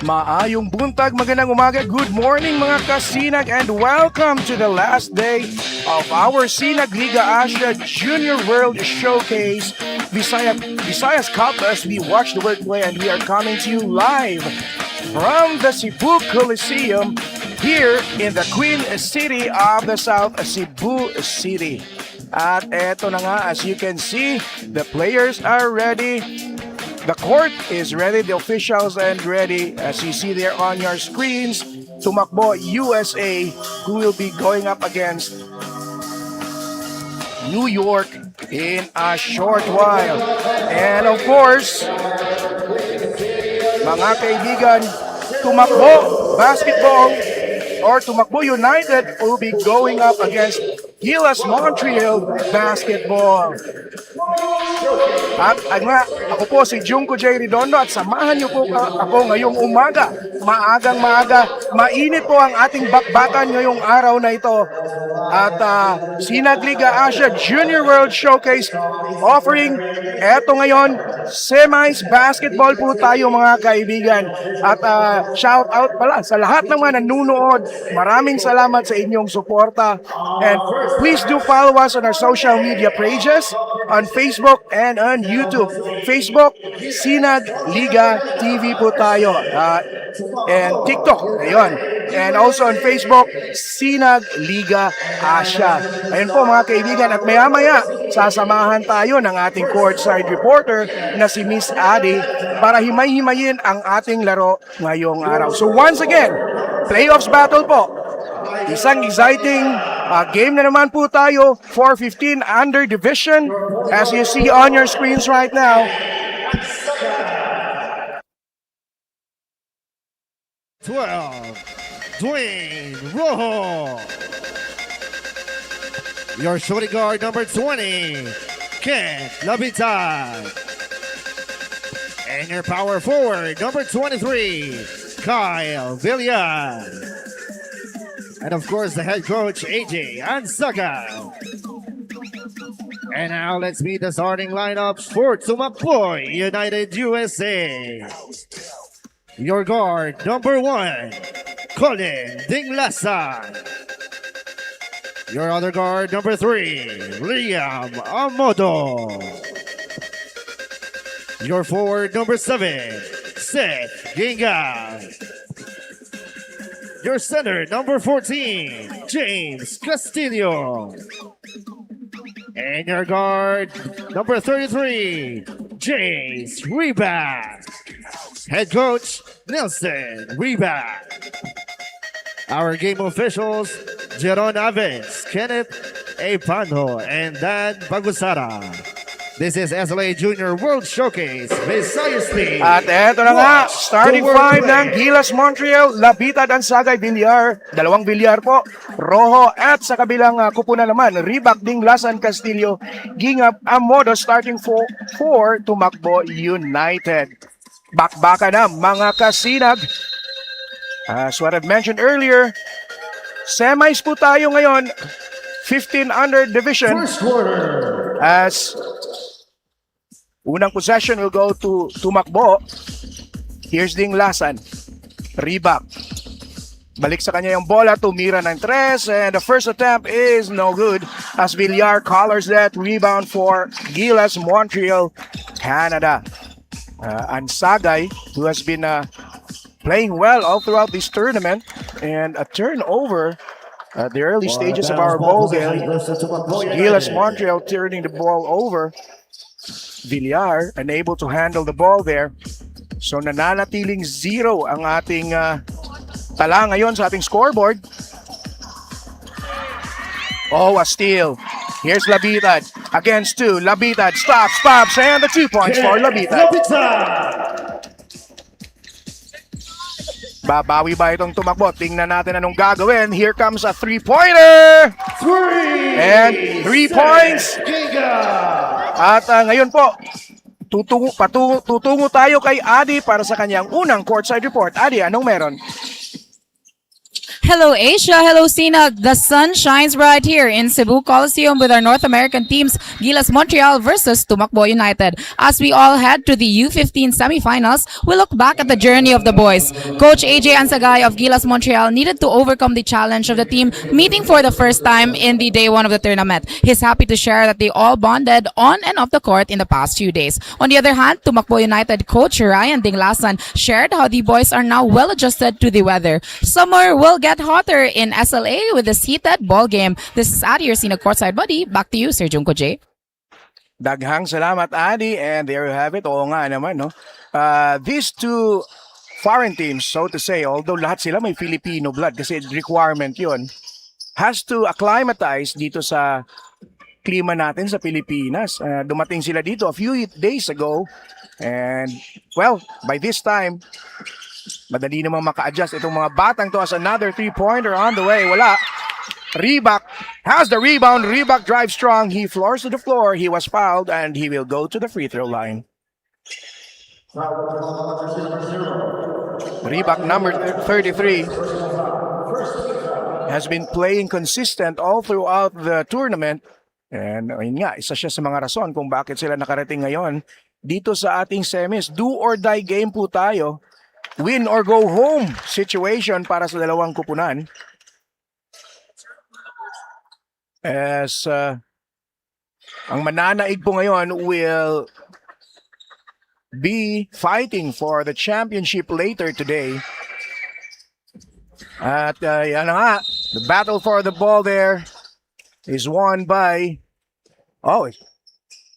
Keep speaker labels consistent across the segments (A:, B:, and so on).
A: Maayong buntag, magandang umaga, good morning mga kasinag, and welcome to the last day of our Sinag Liga Asya Junior World Showcase Visayas Cup as we watch the world play, and we are coming to you live from the Cebu Coliseum here in the Queen City of the South, Cebu City. At eto na nga, as you can see, the players are ready. The court is ready, the officials and ready. As you see there on your screens, Tumakbo USA, who will be going up against New York in a short while. And of course, mga kaibigan, Tumakbo Basketball or Tumakbo United will be going up against GILAS Montreal Basketball. At ako po si Junko J. Redondo at samahan niyo po ako ngayong umaga. Maagang maaga, mainit po ang ating bakbakan ngayong araw na ito. At Sinag Liga Asya Junior World Showcase offering eto ngayon, semis basketball po tayo mga kaibigan. At shout out pala sa lahat ng mga nanonood. Maraming salamat sa inyong suporta. And please do follow us on our social media pages on Facebook and on YouTube. Facebook, Sinag Liga TV po tayo. And TikTok, ayun. And also on Facebook, Sinag Liga Asya. Ayun po mga kaibigan, at maya-maya, sasamahan tayo ng ating courtside reporter na si Miss Adi para himay-himayin ang ating laro ngayong araw. So once again, playoffs battle po. Isang exciting game na naman po tayo for 15 under division as you see on your screens right now.
B: 12, Dwayne Rojo. Your shooting guard number 20, Ken Labitan. And your power forward number 23, Kyle Villan. And of course, the head coach, AJ Ansaga. And now let's meet the starting lineups for Tumakbo United USA. Your guard, number 1, Colin Dinglasan. Your other guard, number 3, Liam Amodo. Your forward, number 7, Seth Ginga. Your center, number 14, James Castillo. And your guard, number 33, James Reback. Head coach, Nelson Reback. Our game officials, Jeron Aves, Kenneth A. Pando, and Dan Bagusara. This is SLA Junior World Showcase, Visayas City.
A: At eto na nga, starting five ng GILAS Montreal, Labitad Ansagay Villar, dalawang Villar po, Rojo, at sa kabilang kupunan naman, Reback Dinglasan Castillo, Gingap Amodo, starting for Tumakbo United. Bakbaka na mga kasinag. As what I've mentioned earlier, semis po tayo ngayon, 15 under division.
B: First quarter.
A: As unang possession will go to Tumakbo. Here's Dinglasan. Reback. Balik sa kanya yung bola, tumira ng tres, and the first attempt is no good as Villar collars that rebound for GILAS Montreal, Canada. Ansagay, who has been playing well all throughout this tournament, and a turnover at the early stages of our ball game. GILAS Montreal turning the ball over. Villar unable to handle the ball there. So nananatiling 0 ang ating tala ngayon sa ating scoreboard. Oh, a steal. Here's Labitad against 2. Labitad stops, and the 2 points for Labitad. Babawi ba itong Tumakbo? Tingnan natin anong gagawin. Here comes a 3-pointer! And 3 points! At ngayon po, tutungo tayo kay Adi para sa kanyang unang courtside report. Adi, anong meron?
C: Hello Asia, hello Sinag. The sun shines bright here in Cebu Coliseum with our North American teams GILAS Montreal versus Tumakbo United. As we all head to the U15 semifinals, we look back at the journey of the boys. Coach AJ Ansagay of GILAS Montreal needed to overcome the challenge of the team meeting for the first time in the day one of the tournament. He's happy to share that they all bonded on and off the court in the past few days. On the other hand, Tumakbo United coach Ryan Dinglasan shared how the boys are now well adjusted to the weather. Summer will get hotter in SLA with this heated ball game. This is Adi, your Sinag courtside buddy. Back to you, Sir Junko J.
A: Daghang salamat, Adi. And there you have it. Oo nga naman, no? These two foreign teams, so to say, although lahat sila may Filipino blood kasi requirement yun, has to acclimatize dito sa klima natin sa Pilipinas. Dumating sila dito a few days ago. And, well, by this time, madali namang maka-adjust itong mga batang to as another three-pointer on the way. Wala. Reebok has the rebound. Reebok drives strong. He floors to the floor. He was fouled and he will go to the free throw line. Reebok number 33 has been playing consistent all throughout the tournament. And ayun nga, isa siya sa mga rason kung bakit sila nakarating ngayon dito sa ating semis. Do or die game po tayo. Win or go home situation para sa dalawang kupunan. As ang mananaig po ngayon will be fighting for the championship later today. At yan na nga, the battle for the ball there is won by,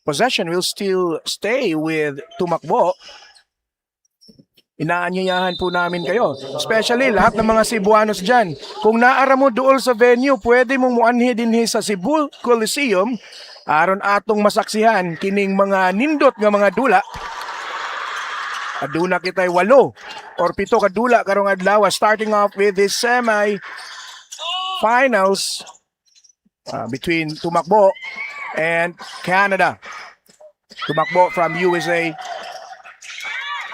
A: possession will still stay with Tumakbo. Inaanyayahan po namin kayo. Especially lahat ng mga Cebuanos dyan. Kung naara mo dool sa venue, pwede mong muanhi din sa Cebu Coliseum. Aron atong masaksihan kining mga nindot nga mga dula. Aduna kitay 8 or 7 ka dula karong adlaw, starting off with this semi-finals between Tumakbo and Canada. Tumakbo from USA.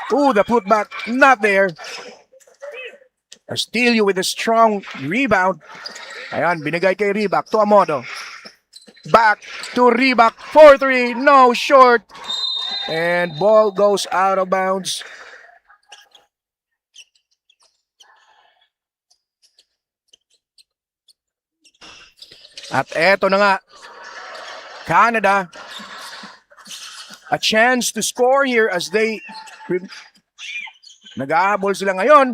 A: Ooh, the putback, not there. Castillo with a strong rebound. Ayan, binigay kay Reebok to Amodo. Back to Reebok, 4-3, no, short. And ball goes out of bounds. At eto na nga, Canada, a chance to score here as they nag-aabol sila ngayon.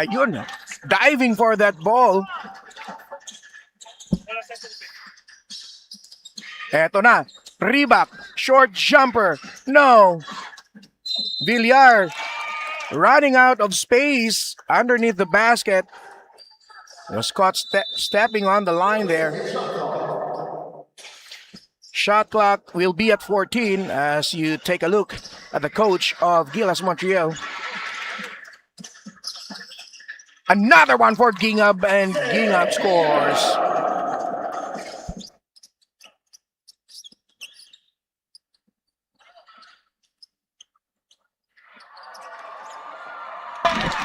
A: Yun, diving for that ball. Eto na, Reebok, short jumper. No. Villar running out of space underneath the basket. Was caught stepping on the line there. Shot clock will be at 14 as you take a look at the coach of GILAS Montreal. Another one for Gingab, and Gingab scores.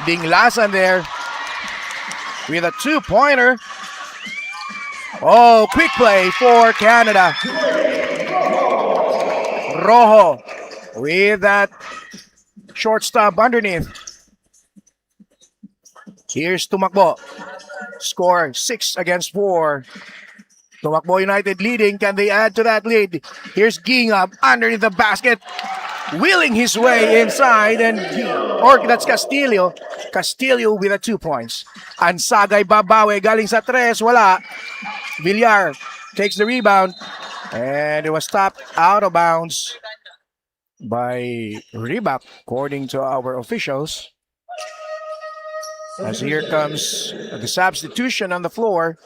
A: Dinglasan there with a 2-pointer. Oh, quick play for Canada. Rojo with that short stop underneath. Here's Tumakbo. Score 6 against 4. Tumakbo United leading. Can they add to that lead? Here's Gingab underneath the basket. Wheeling his way inside, and that's Castillo. Castillo with a 2 points. Ansagay babawe galing sa 3, wala. Villar takes the rebound, and it was stopped out of bounds by Reebok, according to our officials. As here comes the substitution on the floor.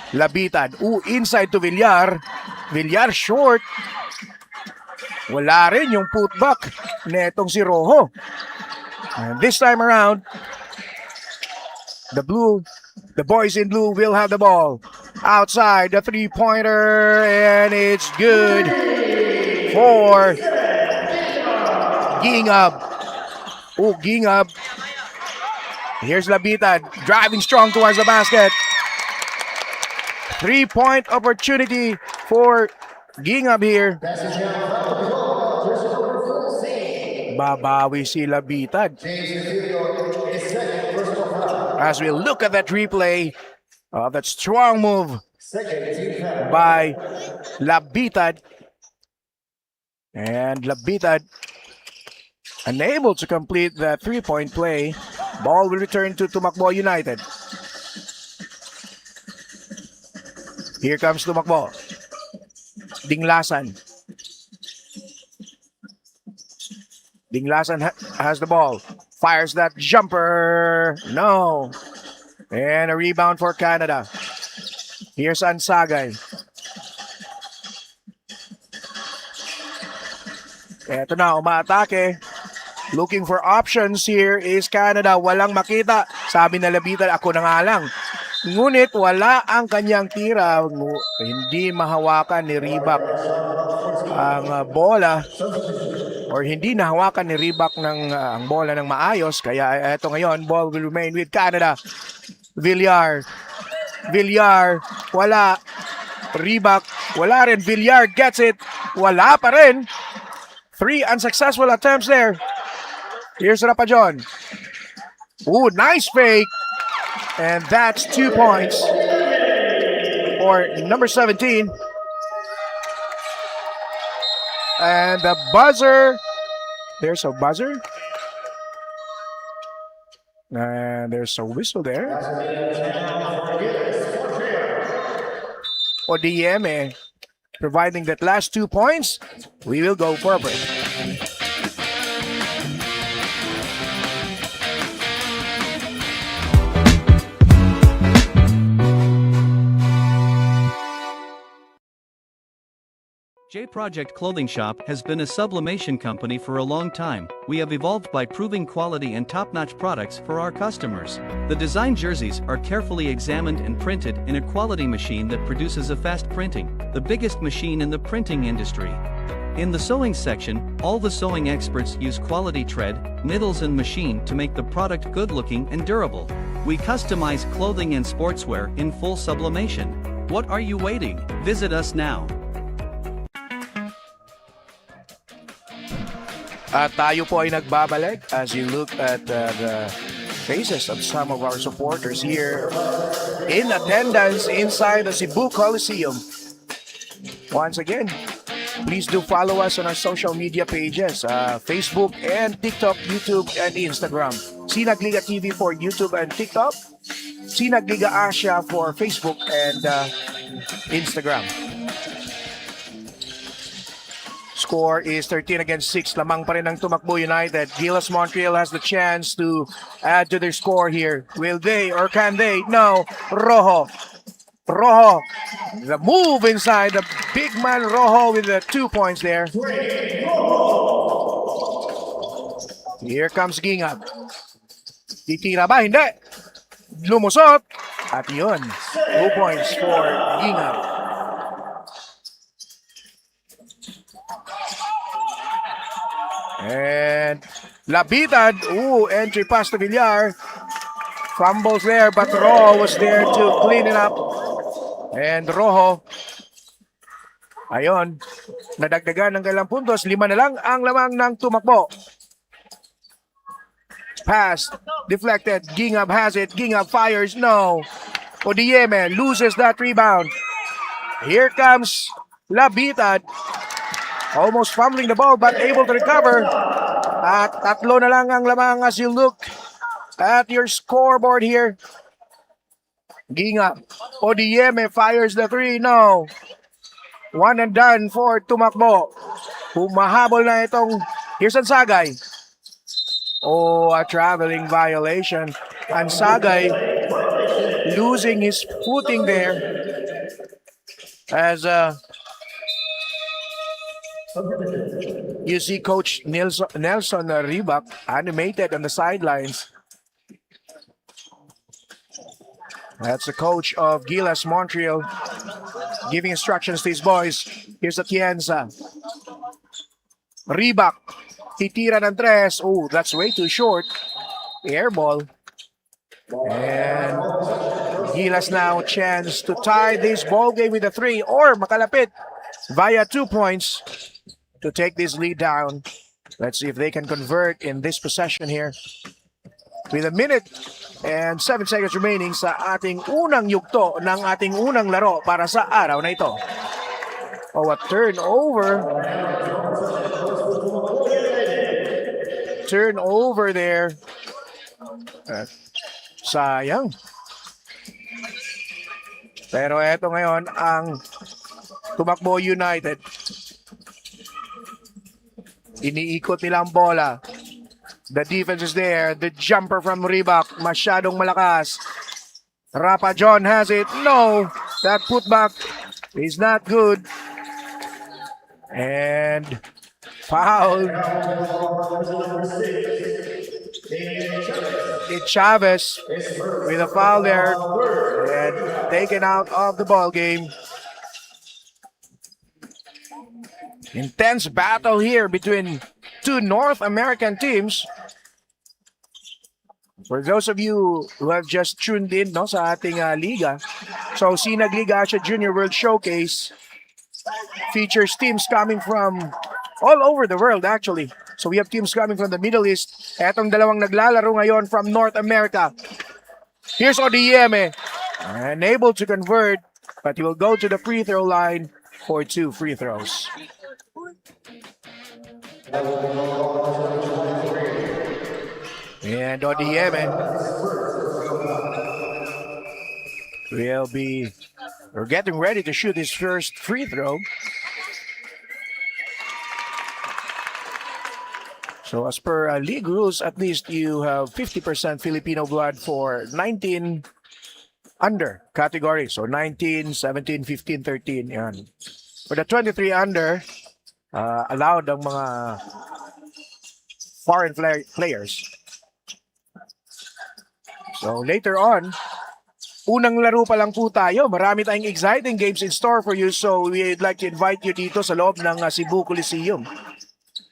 A: Labitan. Inside to Villar. Villar short. Wala rin yung putback netong si Rojo. And this time around, the boys in blue will have the ball. Outside, the 3-pointer, and it's good for Gingab. Oh, Gingab. Here's Labitad, driving strong towards the basket. 3-point opportunity for Gingab here. Babawi si Labitad. As we look at that replay of that strong move by Labitad. And Labitad unable to complete the 3-point play. Ball will return to Tumakbo United. Here comes Tumakbo. Dinglasan. Dinglasan has the ball. Fires that jumper. No. And a rebound for Canada. Here's Ansagay. Eto na, umaatake. Looking for options here is Canada. Walang makita. Sabi na Labitan, ako na nga lang. Ngunit wala ang kanyang tira. Hindi mahawakan ni Ribak ang bola. Or hindi nahawakan ni Ribak ang bola ng maayos. Kaya eto ngayon, ball will remain with Canada. Villar. Villar. Wala. Ribak. Wala rin. Villar gets it. Wala pa rin. 3 unsuccessful attempts there. Here's Rapajon. Ooh, nice fake. And that's 2 points for number 17. And the buzzer. There's a buzzer. And there's a whistle there. ODM providing that last 2 points. We will go for a break.
D: J Project Clothing Shop has been a sublimation company for a long time. We have evolved by proving quality and top-notch products for our customers. The design jerseys are carefully examined and printed in a quality machine that produces a fast printing, the biggest machine in the printing industry. In the sewing section, all the sewing experts use quality thread, needles and machine to make the product good-looking and durable. We customize clothing and sportswear in full sublimation. What are you waiting? Visit us now.
A: At tayo po ay nagbabalik as you look at the faces of some of our supporters here in attendance inside the Cebu Coliseum. Once again, please do follow us on our social media pages, Facebook and TikTok, YouTube and Instagram. Sinag Liga TV for YouTube and TikTok. Sinag Liga Asya for Facebook and Instagram. Score is 13 against 6. Lamang pa rin ang Tumakbo United. Gilas Montreal has the chance to add to their score here. Will they or can they? No. Rojo. Rojo. The move inside. The big man Rojo with the 2 points there. Here comes Gingab. Titira ba? Hindi. Lumusot. At yun. 2 points for Gingab. And Labitad, entry pass to Villar. Fumbles there, but Rojo was there to clean it up. And Rojo, ayun, nadagdagan ng kailang puntos. 5 na lang ang lamang ng Tumakbo. Pass, deflected. Gingab has it. Gingab fires. No. Odieme loses that rebound. Here comes Labitad. Almost fumbling the ball but able to recover. At 3 na lang ang lamang as you look at your scoreboard here. Gingab. Odieme fires the 3. No. 1 and done for Tumakbo. Humahabol na itong here's Ansagay. Oh, a traveling violation. Ansagay losing his footing there as you see Coach Nelson Ribak animated on the sidelines. That's the coach of Gilas Montreal giving instructions to his boys. Here's Atienza. Ribak titira ng tres. Oh, that's way too short. Air ball. And Gilas now chance to tie this ball game with a 3 or makalapit via 2 points to take this lead down. Let's see if they can convert in this possession here. With a minute and 7 seconds remaining sa ating unang yugto ng ating unang laro para sa araw na ito. Oh, a turnover. Turnover there. Sayang. Pero eto ngayon ang Tumakbo United. Iniikot nila ang bola. The defense is there. The jumper from Reebok. Masyadong malakas. Rapa John has it. No. That putback is not good. And foul. It's Chavez with a foul there. And taken out of the ball game. Intense battle here between two North American teams. For those of you who have just tuned in no, sa ating Liga, so Sinag Liga Asya Junior World Showcase features teams coming from all over the world actually. So we have teams coming from the Middle East. Etong dalawang naglalaro ngayon from North America. Here's Odieme, unable to convert, but he will go to the free throw line for 2 free throws. And Odieme will be getting ready to shoot his first free throw. So as per league rules, at least you have 50% Filipino blood for 19 under category. So 19, 17, 15, 13. Yan. For the 23 under, allowed ang mga foreign players. So later on, unang laro pa lang po tayo. Marami tayong exciting games in store for you. So we'd like to invite you dito sa loob ng Cebu Coliseum.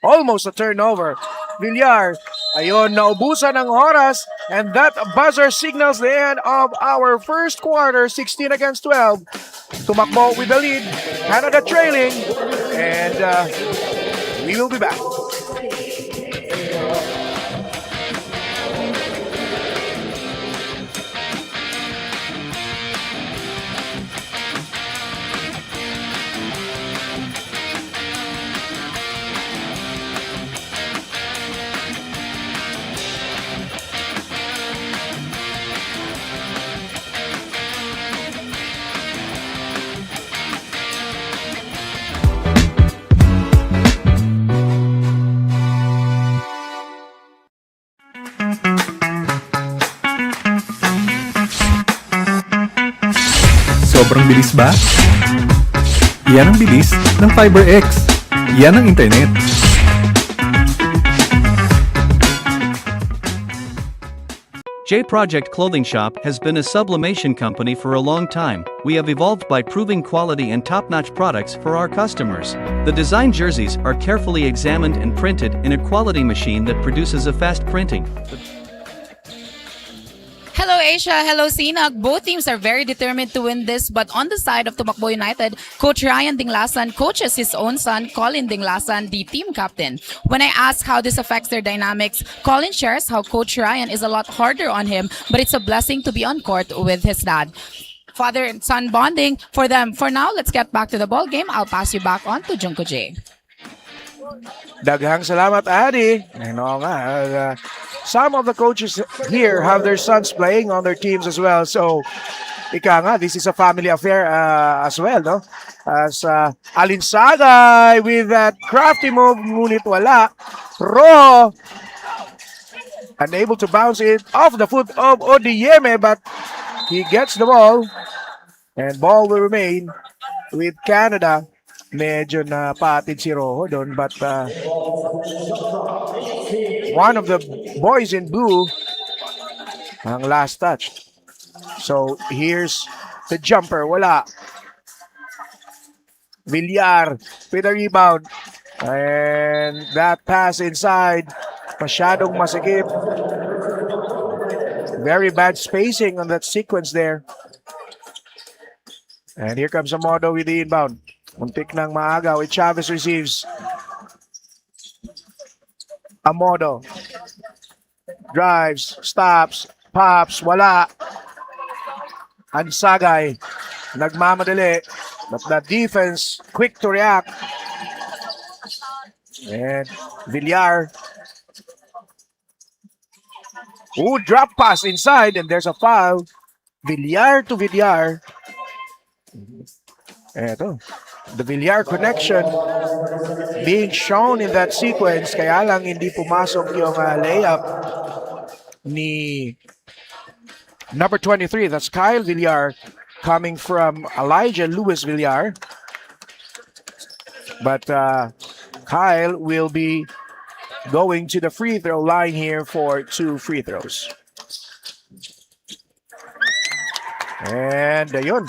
A: Almost a turnover. Villar, ayun, naubusan ng oras. And that buzzer signals the end of our first quarter, 16 against 12. Tumakbo with the lead. Canada trailing. And we will be back.
E: Sobrang bilis ba? Yan ang bilis ng FiberX. Yan ang internet.
D: J Project Clothing Shop has been a sublimation company for a long time. We have evolved by proving quality and top-notch products for our customers. The design jerseys are carefully examined and printed in a quality machine that produces a fast printing.
C: Hello Asia, hello Sinag. Both teams are very determined to win this, but on the side of Tumakbo United, Coach Ryan Dinglasan coaches his own son, Colin Dinglasan, the team captain. When I ask how this affects their dynamics, Colin shares how Coach Ryan is a lot harder on him, but it's a blessing to be on court with his dad. Father and son bonding for them. For now, let's get back to the ball game. I'll pass you back on to Junko J.
A: Daghang salamat, Adi. Ano nga, some of the coaches here have their sons playing on their teams as well. So, ika nga, this is a family affair as well, no? As Alinsagay with that crafty move, ngunit wala. Ro, unable to bounce it off the foot of Odieme, but he gets the ball. And ball will remain with Canada. Medyo na patid si Rojo doon, but one of the boys in blue ang last touch. So here's the jumper, wala. Villar with a rebound. And that pass inside, masyadong masikip. Very bad spacing on that sequence there. And here comes Amodo with the inbound. Muntik ng maaga with Chavez receives. Amodo. Drives, stops, pops, wala. Ansagay. Nagmamadali. But the defense, quick to react. And Villar. Ooh, drop pass inside and there's a foul. Villar to Villar. Eto. The Villar connection being shown in that sequence. Kaya lang hindi pumasok yung layup ni number 23. That's Kyle Villar coming from Elijah Lewis Villar. But Kyle will be going to the free throw line here for 2 free throws. And ayun.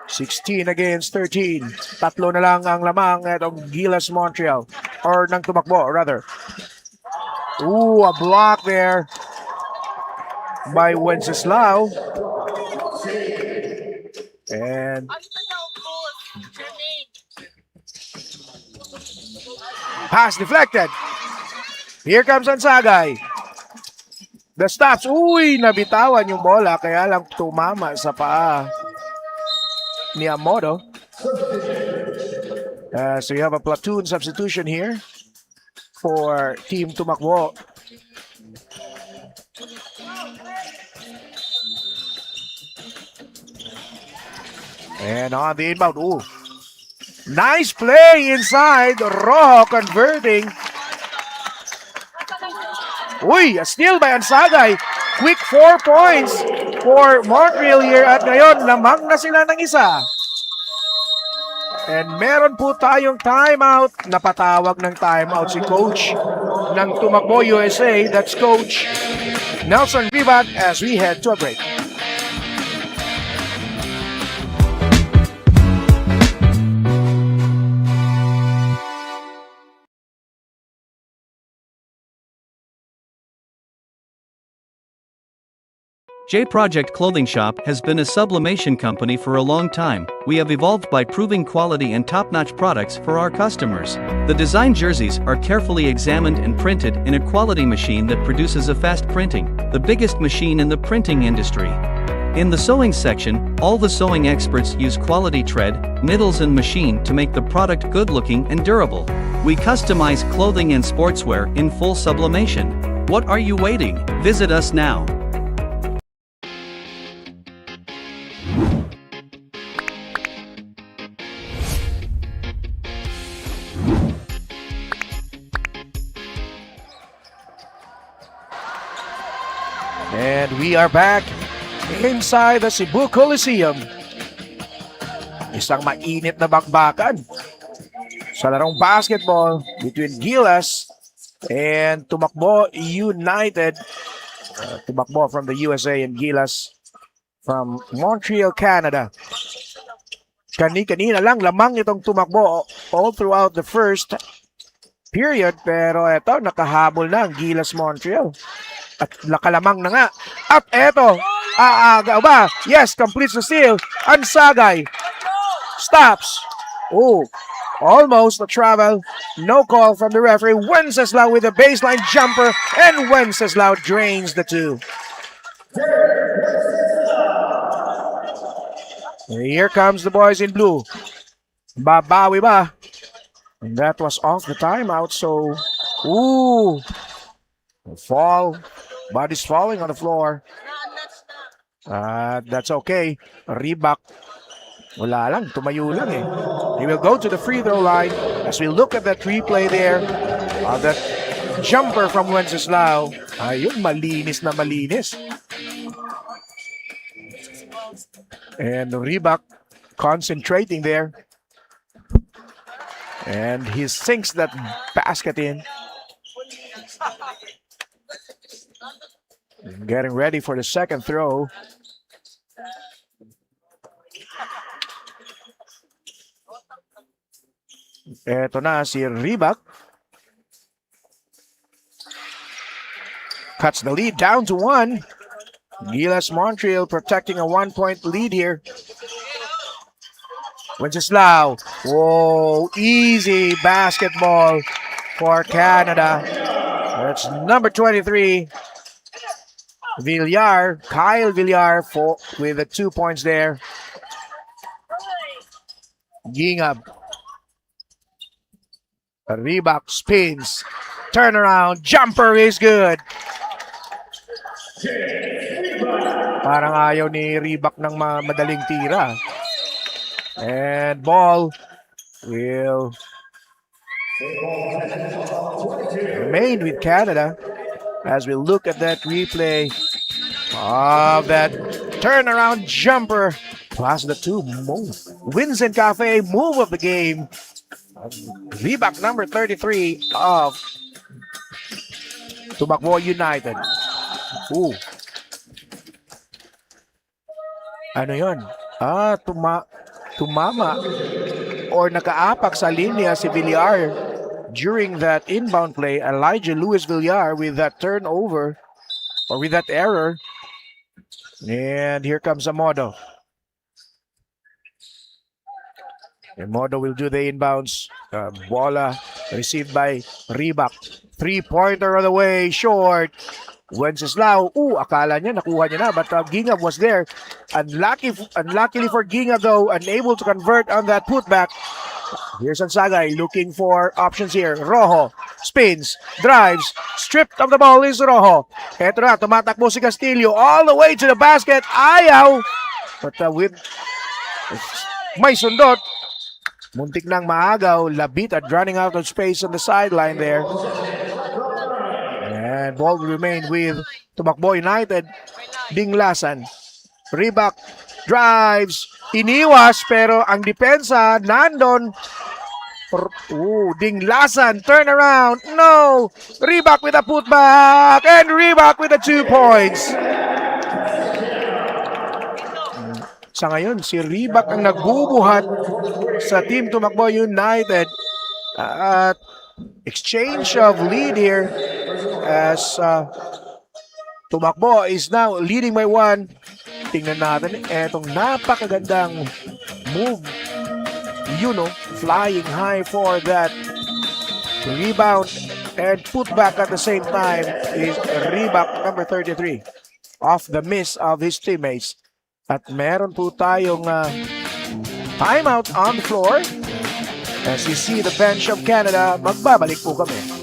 A: 16 against 13. Tatlo na lang ang lamang itong Gilas Montreal. Or ng tumakbo, rather. Ooh, a block there by Wenceslao. And pass deflected. Here comes Ansagay. The stops. Uy, nabitawan yung bola. Kaya lang tumama sa paa ni Amodo. So you have a platoon substitution here for Team Tumakbo. And on the inbound, ooh. Nice play inside. Rojo converting. Uy, a steal by Ansagay. Quick 4 points for Montreal here. At ngayon, lamang na sila ng isa. And meron po tayong timeout. Napatawag ng timeout si coach ng Tumakbo USA. That's Coach Nelson Ribat as we head to a break.
D: J Project Clothing Shop has been a sublimation company for a long time. We have evolved by proving quality and top-notch products for our customers. The design jerseys are carefully examined and printed in a quality machine that produces a fast printing, the biggest machine in the printing industry. In the sewing section, all the sewing experts use quality thread, needles and machine to make the product good-looking and durable. We customize clothing and sportswear in full sublimation. What are you waiting? Visit us now.
A: And we are back inside the Cebu Coliseum. Isang mainit na bakbakan sa larong basketball between Gilas and Tumakbo United. Tumakbo from the USA and Gilas from Montreal, Canada. Kani-kanina lang lamang itong Tumakbo all throughout the first period. Pero eto, nakahabol na ang Gilas Montreal. At nakalamang na nga. At eto, aaga ba? Yes, completes the steal. Ansagay. Stops. Oh, almost a travel. No call from the referee. Wenceslao with a baseline jumper. And Wenceslao drains the two. Here comes the boys in blue. Babawi ba? And that was off the timeout. So, ooh. Fall. Body's falling on the floor. That's okay. Reebok. Wala lang. Tumayo lang eh. He will go to the free throw line as we look at that replay there. That jumper from Wenceslao. Ayun, malinis na malinis. And Reebok concentrating there. And he sinks that basket in. Getting ready for the second throw. Eto na si Ribak. Cuts the lead down to 1. Gilas Montreal protecting a 1-point lead here. Wenceslao. Whoa, easy basketball for Canada. That's number 23. Villar, Kyle Villar with the 2 points there. Gingab. Ribak spins. Turnaround. Jumper is good. Parang ayaw ni Ribak ng madaling tira. And ball will remain with Canada as we look at that replay of that turnaround jumper. Plus the 2 Vincent Cafe move of the game. Ribak number 33 of Tumakbo United. Ooh. Ano yon? Tumama or nakaapak sa linya si Villar during that inbound play. Elijah Luis Villar with that turnover or with that error. And here comes Amodo. Amodo will do the inbounds. Bola received by Ribak. 3-pointer on the way, short. Wenceslao, akala niya nakuha niya na, but Gingab was there. Unluckily for Gingab though, unable to convert on that putback. Here's Ansagay looking for options here. Rojo spins, drives, stripped of the ball is Rojo. Eto na, tumatakbo si Castillo all the way to the basket. Ayaw! But with may sundot, muntik nang maagaw. Labita running out of space on the sideline there. And ball will remain with Tumakbo United. Dinglasan. Ribak drives. Iniwas pero ang depensa nandon. Dinglasan. Turn around. No. Ribak with a putback. And Ribak with the 2 points. Sa ngayon, si Ribak ang nagbubuhat sa Team Tumakbo United. At exchange of lead here as Tumakbo is now leading by 1. Tingnan natin etong napakagandang move. Flying high for that rebound and put back at the same time is Ribak number 33 off the miss of his teammates. At meron po tayong timeout on the floor. As you see the bench of Canada, magbabalik po kami.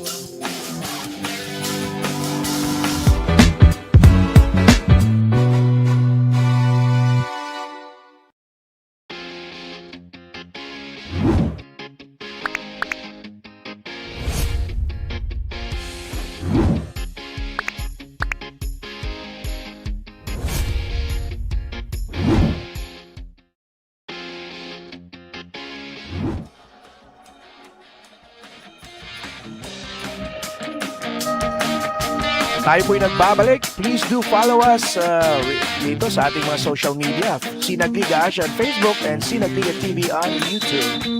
A: Tayo po'y nagbabalik. Please do follow us dito sa ating mga social media. Sinag Liga Asya on Facebook and Sinag Liga TV on YouTube.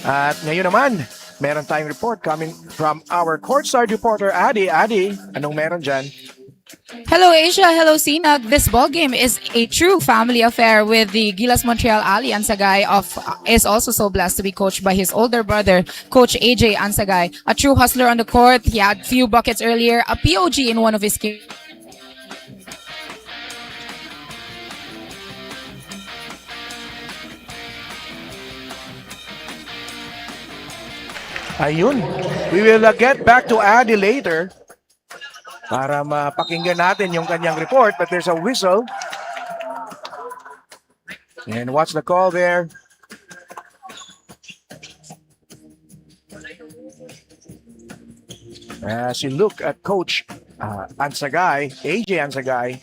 A: At ngayon naman, meron tayong report coming from our courtside reporter, Adi. Adi, anong meron dyan?
C: Hello Asia, hello Sinag. This ball game is a true family affair with the Gilas Montreal Ali Ansagay is also so blessed to be coached by his older brother, Coach AJ Ansagay. A true hustler on the court. He had few buckets earlier, a POG in one of his games.
A: Ayun. We will get back to Adi later para mapakinggan natin yung kanyang report, but there's a whistle. And what's the call there? As you look at Coach Ansagay, AJ Ansagay,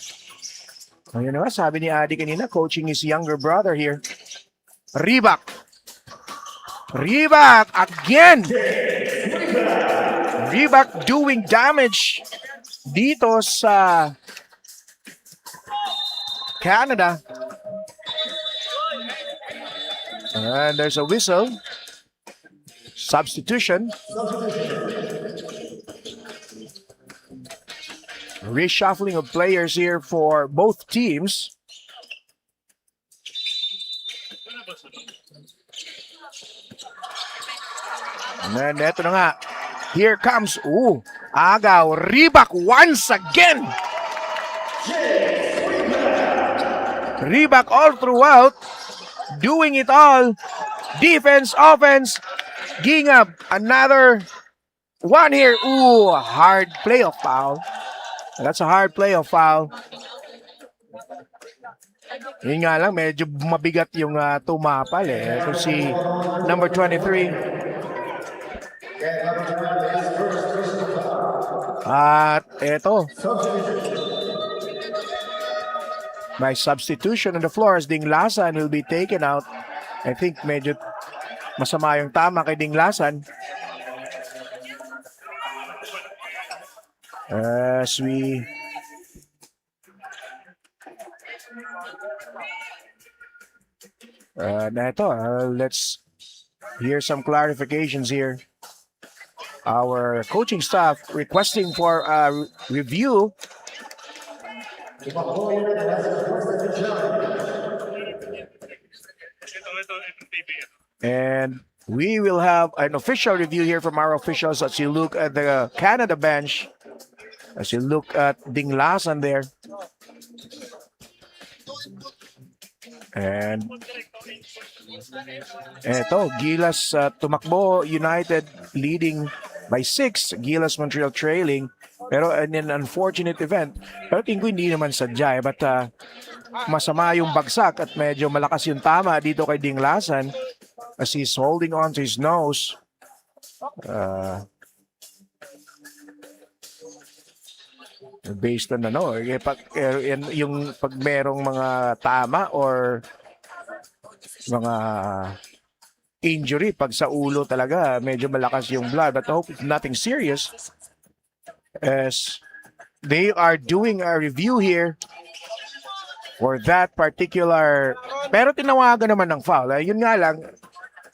A: ayun na, sabi ni Adi kanina, coaching his younger brother here. Ribak again! Ribak doing damage dito sa Canada. And there's a whistle. Substitution. Reshuffling of players here for both teams. And then, eto na nga. Here comes, agaw, Ribak once again. Ribak all throughout, doing it all. Defense, offense, Gingab, another one here. Hard playoff foul. That's a hard playoff foul. Yun nga lang, medyo mabigat yung tumapal eh. Ito si number 23. At eto. By substitution on the floor as Dinglasan will be taken out. I think medyo masama yung tama kay Dinglasan. As we let's hear some clarifications here. Our coaching staff requesting for a review. And we will have an official review here from our officials as you look at the Canada bench. As you look at Dinglasan there. And eto, Gilas Tumakbo United leading by 6. Gilas Montreal trailing. Pero in an unfortunate event, pero tingin ko hindi naman sadya but masama yung bagsak at medyo malakas yung tama dito kay Dinglasan as he's holding on to his nose. Based on yung pag merong mga tama or mga injury pag sa ulo talaga medyo malakas yung blood, but I hope it's nothing serious as they are doing a review here for that particular, pero tinawagan naman ng foul. Yun nga lang,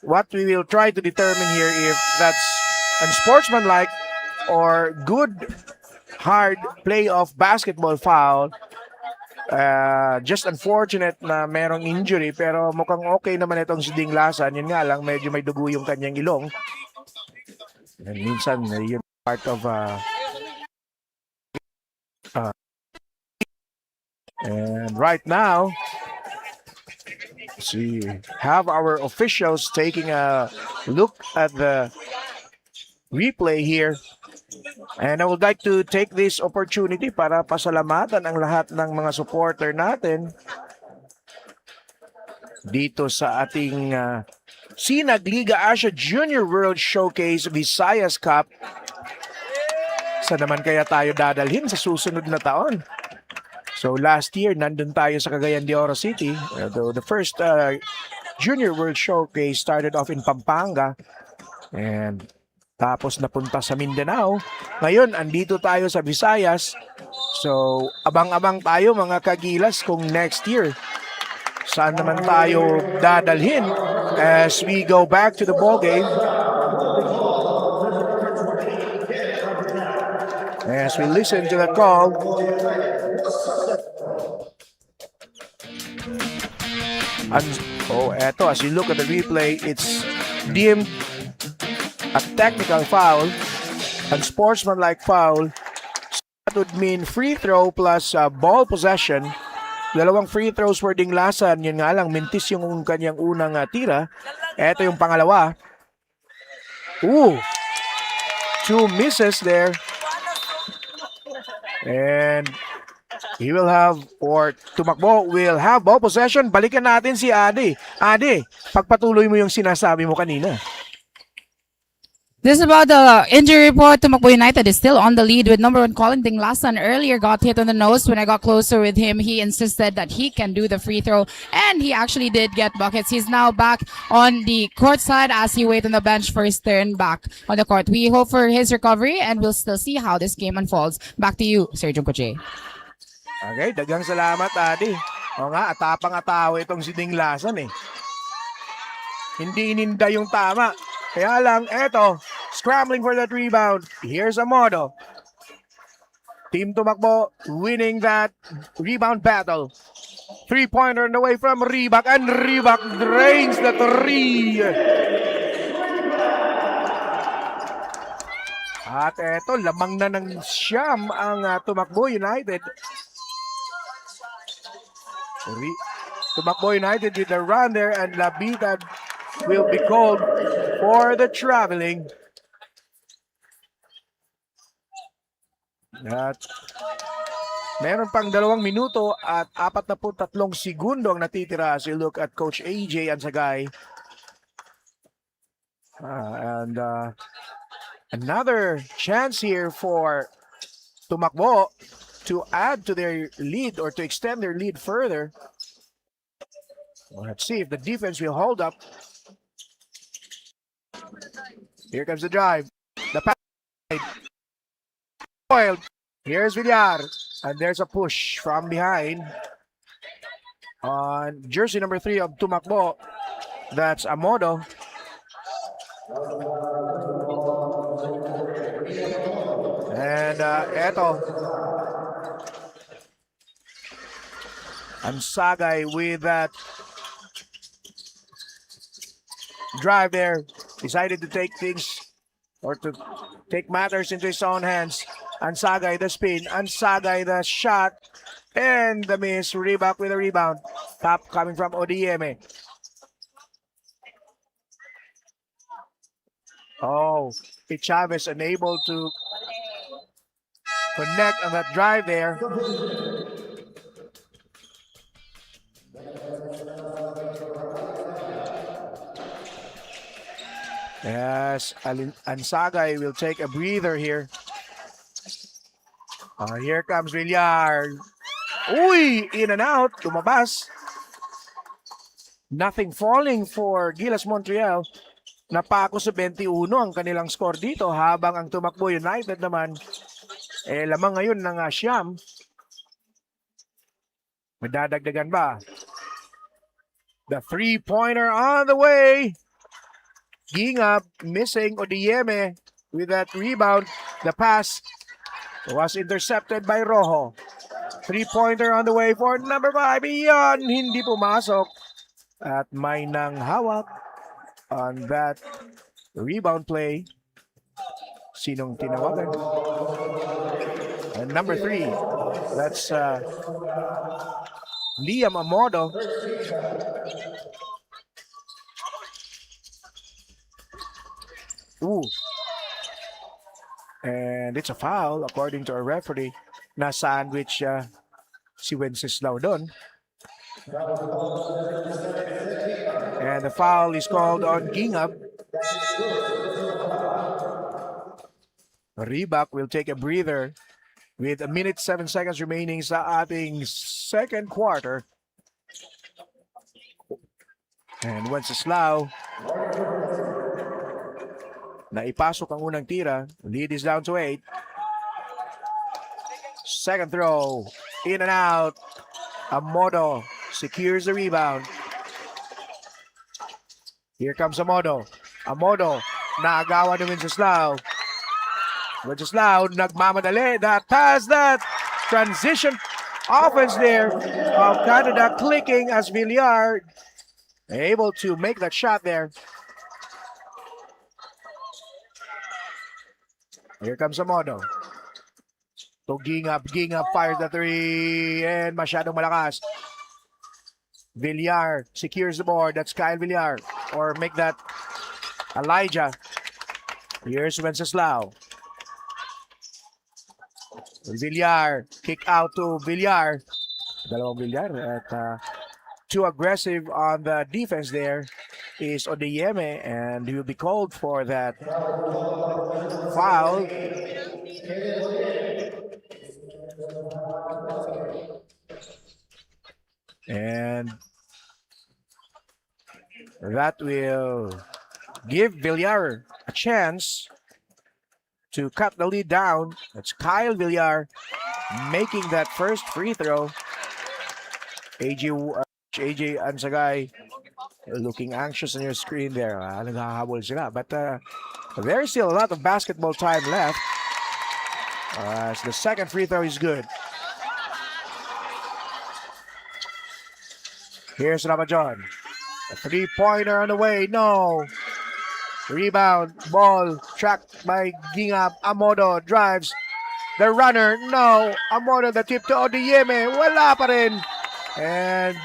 A: what we will try to determine here if that's unsportsmanlike or good hard play of basketball foul. Just unfortunate na merong injury pero mukhang okay naman itong si Dinglasan. Yun nga lang, medyo may dugo yung kanyang ilong. And minsan, yun part of and right now, we have our officials taking a look at the replay here. And I would like to take this opportunity para pasalamatan ang lahat ng mga supporter natin dito sa ating Sinag Liga Asya Junior World Showcase Visayas Cup. Saan naman kaya tayo dadalhin sa susunod na taon? So last year, nandun tayo sa Cagayan de Oro City. The first Junior World Showcase started off in Pampanga. And tapos napunta sa Mindanao. Ngayon, andito tayo sa Visayas. So, abang-abang tayo mga kagilas kung next year saan naman tayo dadalhin as we go back to the ball game. As we listen to the call. Eto, as you look at the replay, it's deemed a technical foul, unsportsmanlike foul. That would mean free throw plus ball possession. Dalawang free throws for Dinglasan. Yun nga lang, mintis yung kanyang unang tira. Eto yung pangalawa. Two misses there. And he will have, or Tumakbo will have ball possession. Balikan natin si Ade. Ade, pagpatuloy mo yung sinasabi mo kanina.
C: This is about the injury report. Tumakbo United is still on the lead with number 1 Colin Dinglasan. Earlier got hit on the nose. When I got closer with him, he insisted that he can do the free throw, and he actually did get buckets. He's now back on the court side as he waits on the bench for his turn back on the court. We hope for his recovery, and we'll still see how this game unfolds. Back to you, Sir Junkoche.
A: Okay, dagang salamat, Adi. O nga, atapang-atawa itong si Dinglasan eh. Hindi ininda yung tama. Kaya lang, eto, scrambling for that rebound. Here's Amodo. Team Tumakbo winning that rebound battle. Three-pointer on the way from Ribak, and Ribak drains the three. At eto, lamang na ng siyam ang Tumakbo United. Tumakbo United with the run there, and Labita will be called for the traveling. At meron pang 2 minuto at 43 segundo ang natitira as you look at Coach AJ Ansagay. And another chance here for Tumakbo to add to their lead or to extend their lead further. Let's see if the defense will hold up. Here comes the drive. The pass. Here's Villar. And there's a push from behind on jersey number 3 of Tumakbo. That's Amodo. And eto. Ansagay with that drive there. Decided to take things or to take matters into his own hands. Ansagay the spin. Ansagay the shot. And the miss. Ribak with a rebound. Top coming from Odieme. Oh, Chavez unable to connect on that drive there. Yes, Ansagay will take a breather here. Here comes Villar. Uy, in and out, tumabas. Nothing falling for Gilas Montreal. Napako sa 21 ang kanilang score dito habang ang Tumakbo United naman lamang ngayon ng siyam. Madadagdagan ba? The three-pointer on the way. Gingab missing Odieme with that rebound. The pass was intercepted by Rojo. Three-pointer on the way for number 5. Iyon, hindi pumasok. At may nang hawak on that rebound play. Sinong tinawagan? And number 3, that's Liam Amodo. Ooh. And it's a foul according to our referee. Na sandwich si Wenceslao doon. And the foul is called on Gingab. Ribak will take a breather with 1 minute 7 seconds remaining sa ating second quarter. And Wenceslao na ipasok ang unang tira. Lead is down to 8. Second throw. In and out. Amodo secures the rebound. Here comes Amodo. Amodo naagawa ni Wenceslao. Wenceslao nagmamadali. That pass, that transition offense there of Canada clicking as Villar able to make that shot there. Here comes Amodo. So Gingab fires the 3 and masyadong malakas. Villar secures the board. That's Kyle Villar. Or make that Elijah. Here's Wenceslao. Villar. Kick out to Villar. Dalawang Villar. At too aggressive on the defense there is Odieme. And he will be called for that foul. And that will give Villar a chance to cut the lead down. That's Kyle Villar making that first free throw. AJ Ansagay looking anxious on your screen there. Naghahabol sila. But there's still a lot of basketball time left. As the second free throw is good. Here's Ramajon. A three-pointer on the way. No. Rebound. Ball tracked by Gingab. Amodo drives. The runner. No. Amodo the tip to Odiyeme. Wala pa rin. And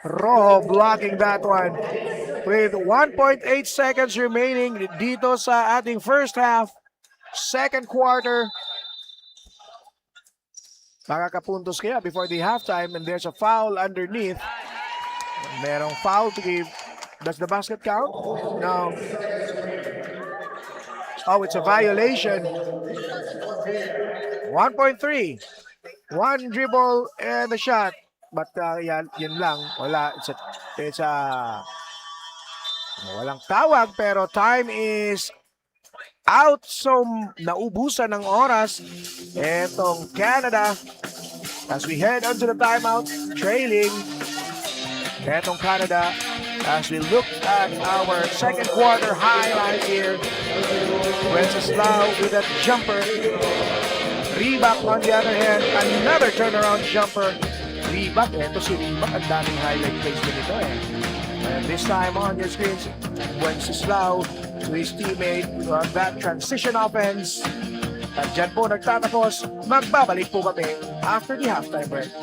A: Rojo blocking that one. With 1.8 seconds remaining dito sa ating first half. Second quarter. Makakapuntos kaya before the halftime, and there's a foul underneath. Merong foul to give. Does the basket count? No. Oh, it's a violation. 1.3. One dribble and a shot. But yun lang. Wala. It's a walang tawag, pero time is out. So, naubusan ng oras etong Canada as we head onto the timeout, trailing etong Canada as we look at our second quarter highlight here. Wenceslao with that jumper. Reebok on the other hand, another turnaround jumper. Reebok, eto si Reebok, ang daming highlight plays din ito eh. And this time on your screens, Wenceslao to his teammate on that transition offense. At dyan po nagtatapos, magbabalik po kami after the halftime break.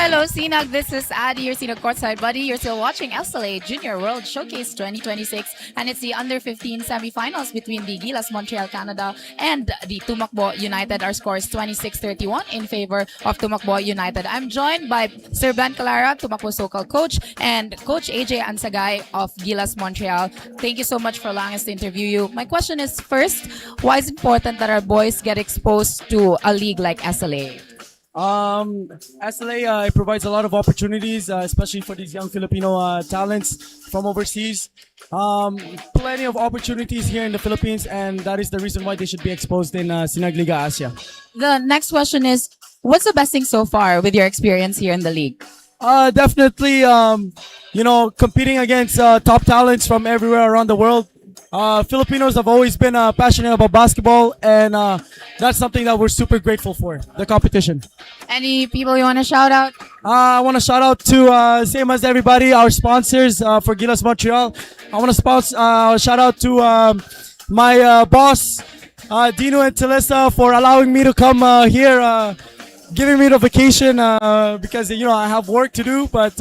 C: Hello, Sinag. This is Adi, your Sinag courtside buddy. You're still watching SLA Junior World Showcase 2026, and it's the under 15 semifinals between the GILAS Montreal, Canada, and the Tumakbo United. Our score is 26-31 in favor of Tumakbo United. I'm joined by Sir Ben Calara, Tumakbo Sokal coach, and Coach AJ Ansagay of GILAS Montreal. Thank you so much for allowing us to interview you. My question is first, why is it important that our boys get exposed to a league like SLA?
F: SLA it provides a lot of opportunities, especially for these young Filipino talents from overseas. Plenty of opportunities here in the Philippines, and that is the reason why they should be exposed in Sinag Liga Asya.
C: The next question is, what's the best thing so far with your experience here in the league?
F: Definitely, competing against top talents from everywhere around the world. Filipinos have always been passionate about basketball, and that's something that we're super grateful for, the competition.
C: Any people you want to shout out?
F: I want to shout out to, same as everybody, our sponsors for GILAS Montreal. I want to shout out to my boss, Dino and Talisa, for allowing me to come here, giving me the vacation because, I have work to do, but,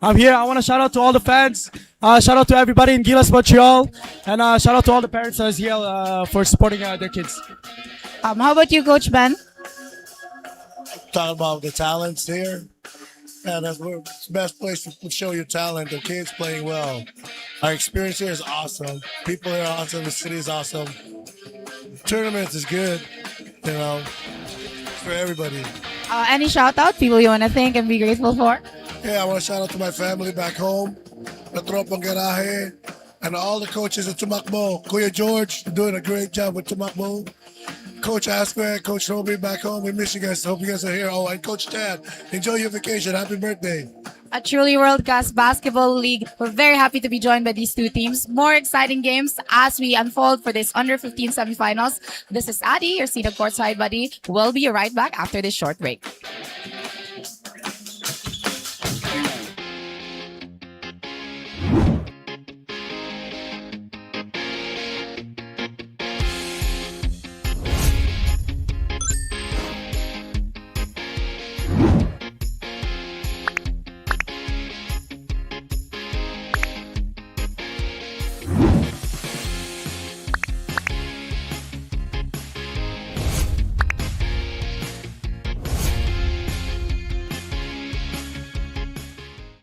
F: I'm here. I want to shout out to all the fans. Shout out to everybody in GILAS Montreal. And shout out to all the parents as well for supporting their kids.
C: How about you, Coach Ben?
G: Talk about the talents here. And that's where it's the best place to show your talent. The kids playing well. Our experience here is awesome. People here are awesome. The city is awesome. Tournaments is good. For everybody.
C: Any shout out? People you want to thank and be grateful for?
G: Yeah, I want to shout out to my family back home, the Tropang Garaje, and all the coaches at Tumakbo. Kuya George, doing a great job with Tumakbo. Coach Asper, Coach Roby back home. We miss you guys. Hope you guys are here. Oh, and Coach Tad, enjoy your vacation. Happy birthday.
C: A truly world-class basketball league. We're very happy to be joined by these two teams. More exciting games as we unfold for this under 15 semifinals. This is Adi, your Sinag courtside buddy. We'll be right back after this short break.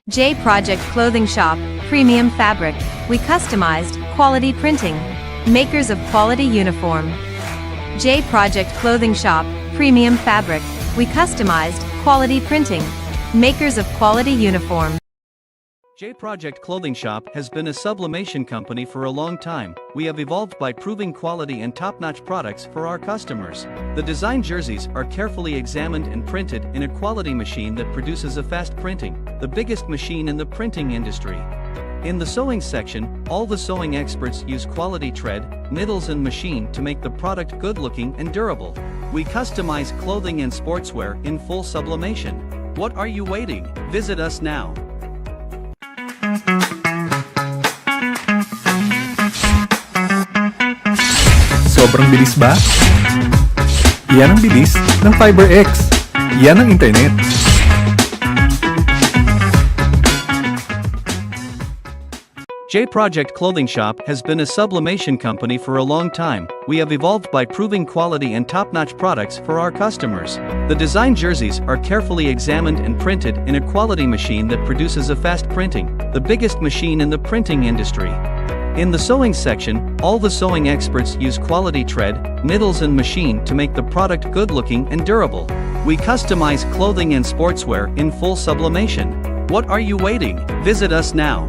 H: J Project Clothing Shop, Premium Fabric. We customized, quality printing. Makers of quality uniform. J Project Clothing Shop, Premium Fabric. We customized, quality printing. Makers of quality uniform.
D: J Project Clothing Shop has been a sublimation company for a long time. We have evolved by proving quality and top-notch products for our customers. The design jerseys are carefully examined and printed in a quality machine that produces a fast printing, the biggest machine in the printing industry. In the sewing section, all the sewing experts use quality thread, needles and machine to make the product good-looking and durable. We customize clothing and sportswear in full sublimation. What are you waiting? Visit us now.
E: Sobrang bilis ba? Iyan ang bilis ng FiberX. Iyan ang internet.
D: J Project Clothing Shop has been a sublimation company for a long time. We have evolved by proving quality and top-notch products for our customers. The design jerseys are carefully examined and printed in a quality machine that produces a fast printing, the biggest machine in the printing industry. In the sewing section, all the sewing experts use quality thread, needles and machine to make the product good-looking and durable. We customize clothing and sportswear in full sublimation. What are you waiting? Visit us now.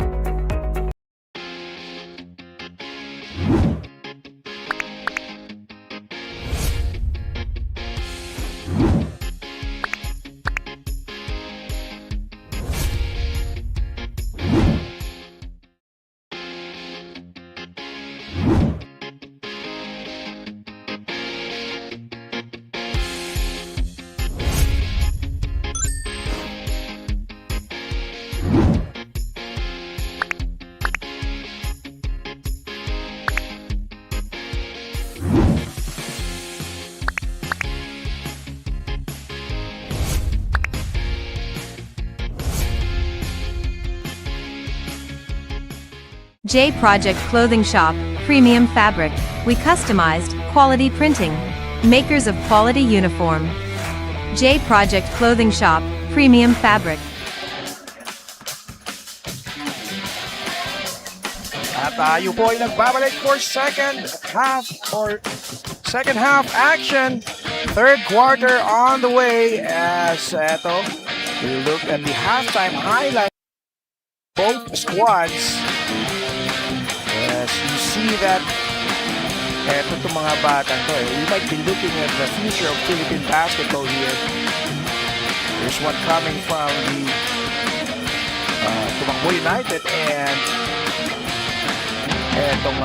H: J Project Clothing Shop, Premium Fabric. We customized, quality printing. Makers of quality uniform. J Project Clothing Shop, Premium Fabric.
A: At tayo po ay nagbabalik for second half action. Third quarter on the way as eto, we look at the halftime highlight. Both squads. Yes, you see that eto itong mga batang to we might be looking at the future of Philippine basketball here. There's one coming from the Tumakbo United and etong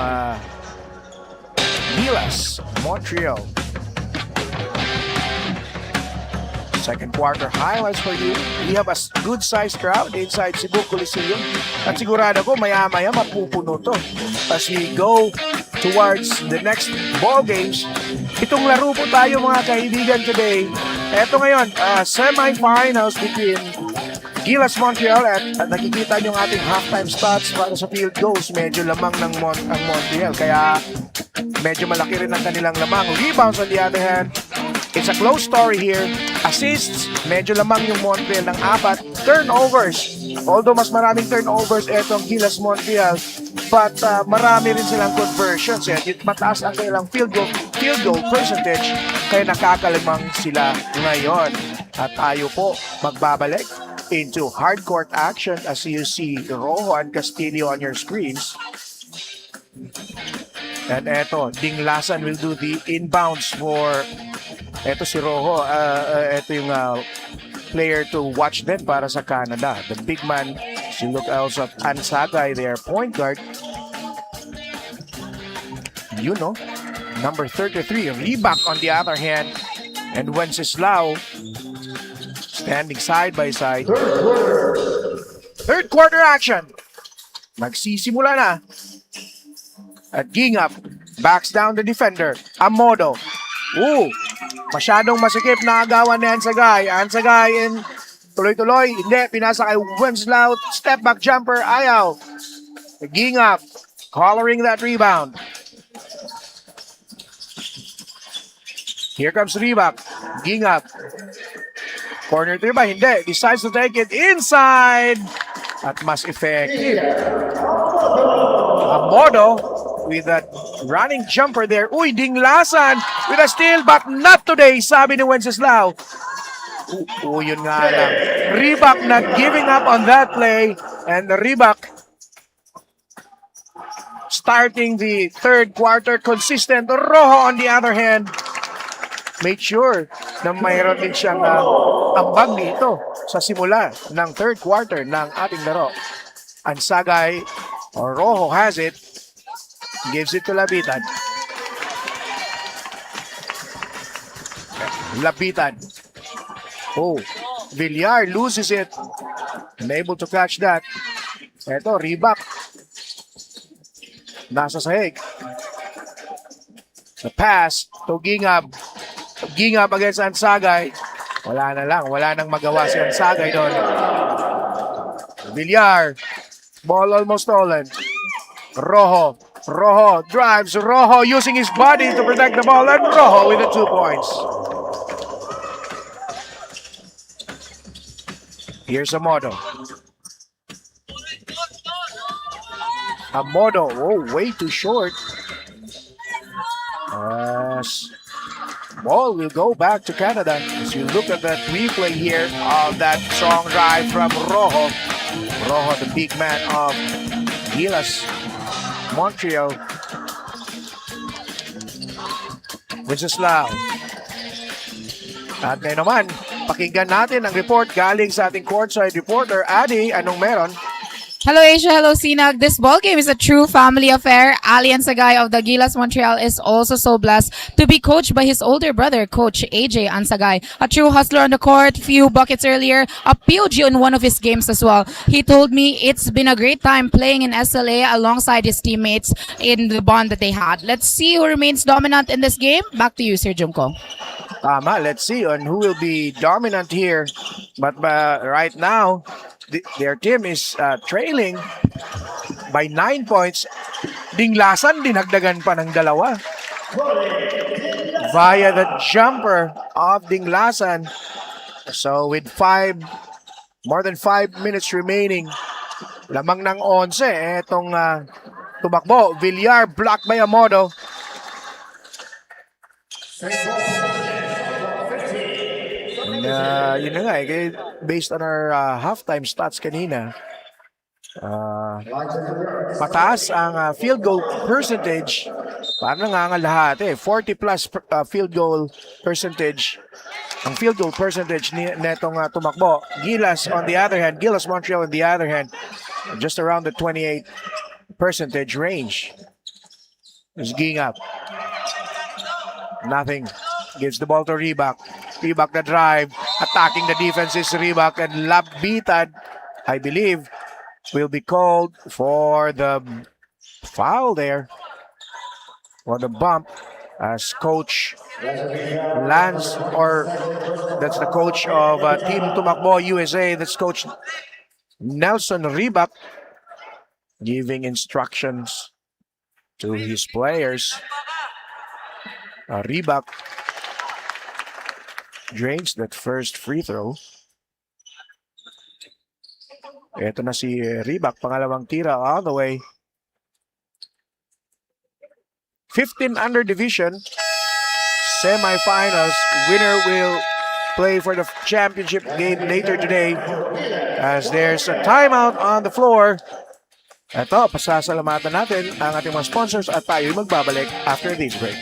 A: GILAS Montreal. Second quarter highlights for you. We have a good-sized crowd inside Cebu Coliseum. At sigurado ko maya-maya mapupuno to. As we go towards the next ball games, itong laro po tayo mga kaibigan today. Eto ngayon, semi-finals between GILAS Montreal at nakikita nyo ang ating halftime stats para sa field goals. Medyo lamang ng ang Montreal. Kaya medyo malaki rin ang kanilang lamang. Rebounds on the other hand, it's a close story here. Assists, medyo lamang yung Montreal ng 4. Turnovers, although mas maraming turnovers etong GILAS Montreal, but marami rin silang conversions. Mataas ang kanilang field goal percentage, kaya nakakalimang sila ngayon. At tayo po magbabalik into hardcourt action as you see Rojo and Castillo on your screens. And eto, Dinglasan will do the inbounds for eto si Rojo. Eto yung player to watch then para sa Canada. The big man, you look also at Ansagay, their point guard. You know, number 33, Reebok on the other hand. And Wenceslao standing side by side. Third quarter action. Magsisimula na. At Gingap backs down the defender. Amodo. Masyadong masikip na agawan ni Ansagay. Ansagay in tuloy-tuloy. Hindi, pinasa kay Wenceslao. Step back jumper. Ayaw. Gingap collaring that rebound. Here comes Reebok. Gingap. Corner 3 ba? Hindi. Decides to take it inside. at mas effective. Amodo with that running jumper there. Uy, Dinglasan with a steal but not today, sabi ni Wenceslao. Yun nga lang. Reebok not giving up on that play, and the Reebok starting the third quarter consistent. Rojo on the other hand made sure na mayroon din siyang ambag dito sa simula ng third quarter ng ating laro. Ansagay, or Rojo has it, gives it to Labitan. Villar loses it. Unable to catch that. Eto, Reebok. Nasa sahig. The pass to Gingab. Gingab against Ansagay. Wala na lang. Wala nang magawa si Ansagay doon. Villar. Ball almost stolen. Rojo drives. Rojo using his body to protect the ball. And Rojo with the 2 points. Here's Amodo. Way too short. Ball will go back to Canada. As you look at that replay here of that strong drive from Rojo. Rojo, the big man of Gilas Montreal. Wenceslao. At ngayon naman, pakinggan natin ang report galing sa ating courtside reporter. Adi, anong meron?
C: Hello Asia, hello Sinag. This ball game is a true family affair. Ali Ansagay of the Gilas Montreal is also so blessed to be coached by his older brother, Coach AJ Ansagay. A true hustler on the court, few buckets earlier, a POG on one of his games as well. He told me it's been a great time playing in SLA alongside his teammates in the bond that they had. Let's see who remains dominant in this game. Back to you, Sir Junko.
A: Let's see on who will be dominant here. But right now, their team is trailing by 9 points. Dinglasan, dinagdagan pa ng dalawa. Via the jumper of Dinglasan. So with more than 5 minutes remaining, lamang ng 11, etong tumakbo. Villar blocked by Amodo. Yun na nga, based on our halftime stats kanina, mataas ang field goal percentage. Parang nangangalahat 40 plus field goal percentage. Ang field goal percentage netong tumakbo. Gilas on the other hand, Gilas Montreal on the other hand, just around the 28% range. Is ging up. Nothing. Gives the ball to Reebok. Reebok the drive. Attacking the defense is Reebok, and Labitan, I believe, will be called for the foul there. For the bump as Coach Lance, or that's the coach of Team Tumakbo USA. That's Coach Nelson Reebok giving instructions to his players. Reebok drains that first free throw. Ito na si Reebok, pangalawang tira all the way. 15 under division, semifinals. Winner will play for the championship game later today, as there's a timeout on the floor. Ito, pasasalamatan natin ang ating mga sponsors at tayo'y magbabalik after this break.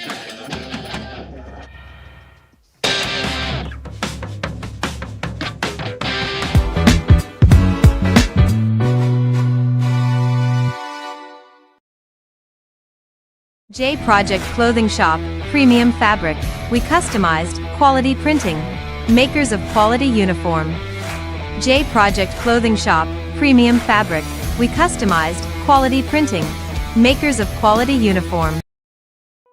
H: J Project Clothing Shop, Premium Fabric. We customized, quality printing. Makers of quality uniform. J Project Clothing Shop, Premium Fabric. We customized, quality printing. Makers of quality uniform.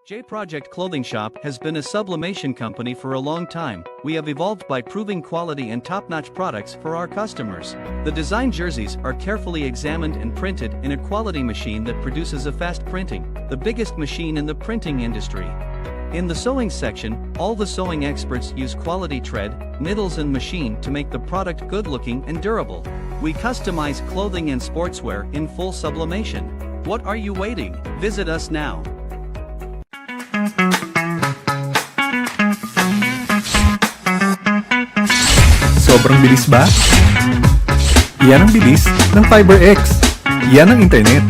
D: J Project Clothing Shop has been a sublimation company for a long time. We have evolved by proving quality and top-notch products for our customers. The design jerseys are carefully examined and printed in a quality machine that produces a fast printing, the biggest machine in the printing industry. In the sewing section, all the sewing experts use quality thread, needles and machine to make the product good-looking and durable. We customize clothing and sportswear in full sublimation. What are you waiting? Visit us now.
E: Sobrang bilis ba? Iyan ang bilis ng FiberX. Iyan ang internet.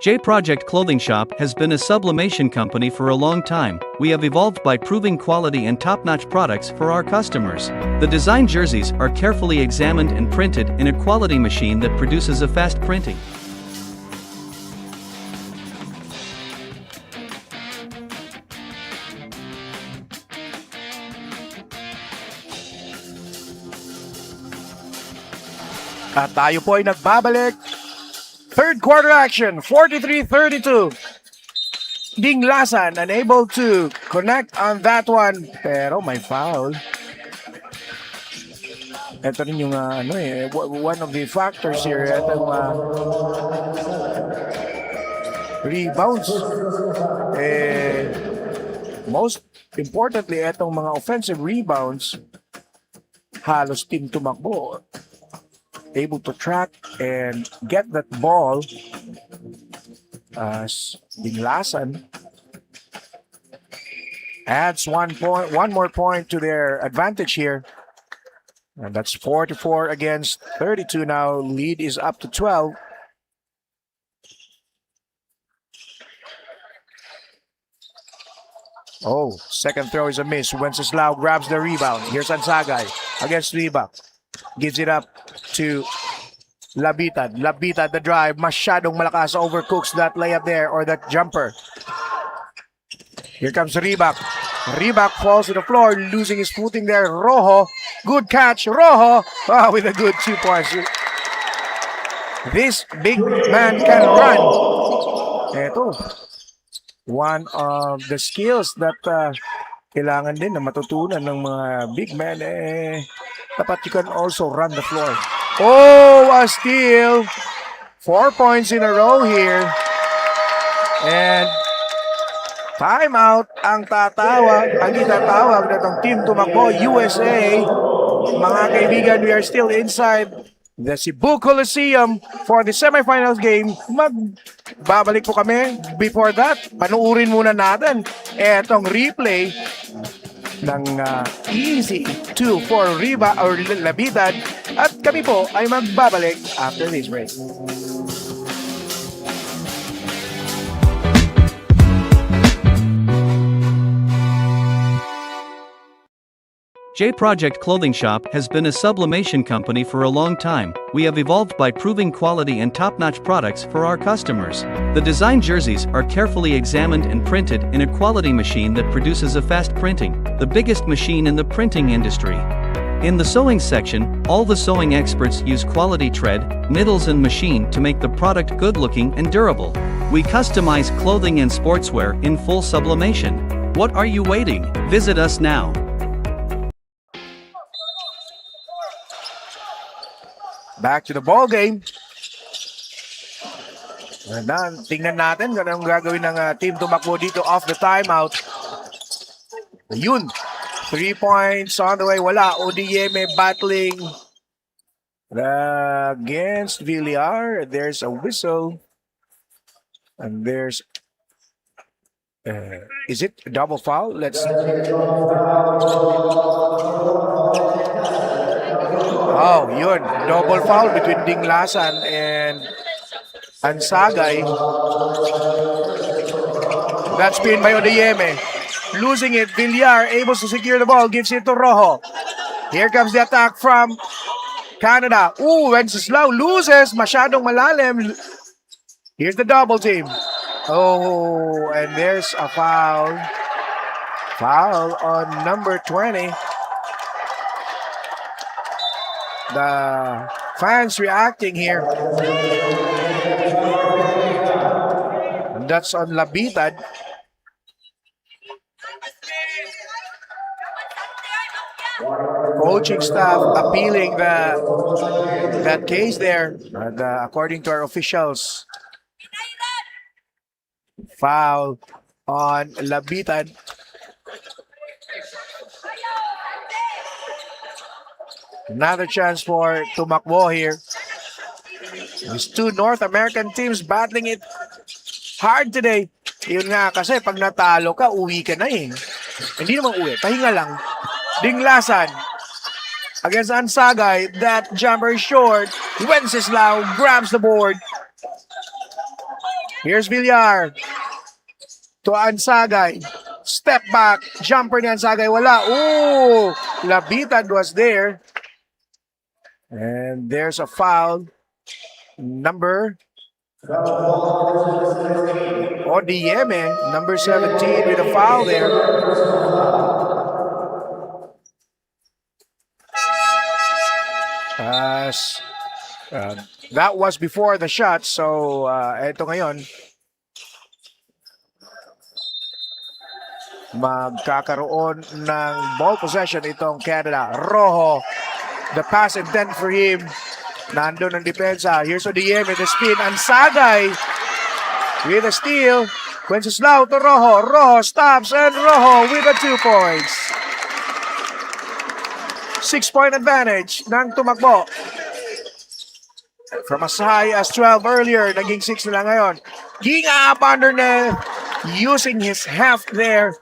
D: J Project Clothing Shop has been a sublimation company for a long time. We have evolved by proving quality and top-notch products for our customers. The design jerseys are carefully examined and printed in a quality machine that produces a fast printing.
A: At tayo po ay nagbabalik. Third quarter action, 43-32. Dinglasan unable to connect on that one. Pero may foul. Ito rin yung one of the factors here. Ito yung rebounds. Most importantly, itong mga offensive rebounds, halos team tumakbo. Able to track and get that ball as Dinglasan adds one more point to their advantage here. And that's 44 against 32 now. Lead is up to 12. Oh, second throw is a miss. Wenceslao grabs the rebound. Here's Ansagay against Liba. Gives it up to Labitad. Labitad, the drive. Masyadong malakas. Overcooks that layup there or that jumper. Here comes Ribak. Ribak falls to the floor, losing his footing there. Rojo. Good catch. Rojo with a good 2 points. This big man can run. Eto. One of the skills that kailangan din na matutunan ng mga big men. Dapat you can also run the floor. Oh, a steal. 4 points in a row here. And timeout ang itatawag na itong Team Tumakbo USA. Mga kaibigan, we are still inside the Cebu Coliseum for the semifinals game. Magbabalik po kami. Before that, panuurin muna natin etong replay ng easy 2 for Riba or Labitad at kami po ay magbabalik after this break.
D: J Project Clothing Shop has been a sublimation company for a long time. We have evolved by proving quality and top-notch products for our customers. The design jerseys are carefully examined and printed in a quality machine that produces a fast printing, the biggest machine in the printing industry. In the sewing section, all the sewing experts use quality thread, needles and machine to make the product good-looking and durable. We customize clothing and sportswear in full sublimation. What are you waiting? Visit us now.
A: Back to the ball game. Tingnan natin kung anong gagawin ng Team Tumakbo dito off the timeout. Yun. 3 points on the way. Wala. Odieme battling against Villar. There's a whistle. And there's... is it a double foul? Let's... Oh, yun. Double foul between Dinglasan and Ansagay. That's pinned by Odieme. Losing it. Villar able to secure the ball. Gives it to Rojo. Here comes the attack from Canada. Ooh, Wenceslao loses. Masyadong malalim. Here's the double team. Oh, and there's a foul. Foul on number 20. The fans reacting here. That's on Labitad. Coaching staff appealing that case there. And, according to our officials, foul on Labitad. Another chance for Tumakbo here. These two North American teams battling it hard today. Yun nga kasi pag natalo ka, uwi ka na eh. Hindi naman uwi, pahinga lang. Dinglasan against Ansagay. That jumper is short. Wenceslao grabs the board. Here's Villar to Ansagay. Step back. Jumper ni Ansagay. Wala. Ooh! Labitan was there. And there's a foul. Number Odieme, number 17 with a foul there. As that was before the shot, so eto ngayon magkakaroon ng ball possession itong Canada. Rojo, the pass intent for him. Nandun ang depensa. Here's Odiem with the spin. Ansagay with a steal. Wenceslao to Rojo. Rojo stops and Rojo with the 2 points. 6-point advantage ng Tumakbo. From as high as 12 earlier, naging 6 na lang ngayon. Ginga up under net, using his heft there.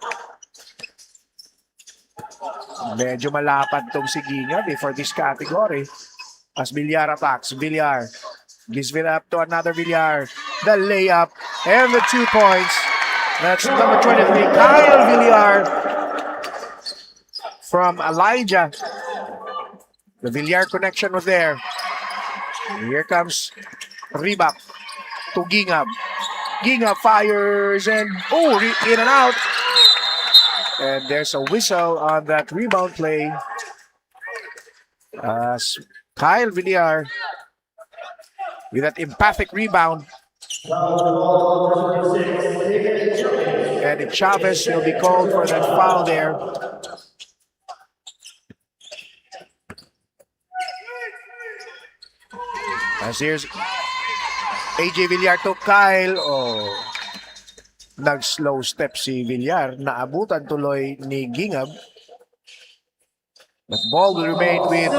A: Medyo malapad tong si Ginga for this category. As Villar attacks, Villar gives it up to another Villar. The layup and the 2 points. That's number 23, Kyle Villar from Elijah. The Villar connection was there. Here comes Ribak to Gingab. Gingab fires and in and out. And there's a whistle on that rebound play. As Kyle Villar with that empathic rebound. And Chavez will be called for that foul there. As here's AJ Villar to Kyle. Nag-slow step si Villar. Naabutan tuloy ni Gingab. But ball will remain with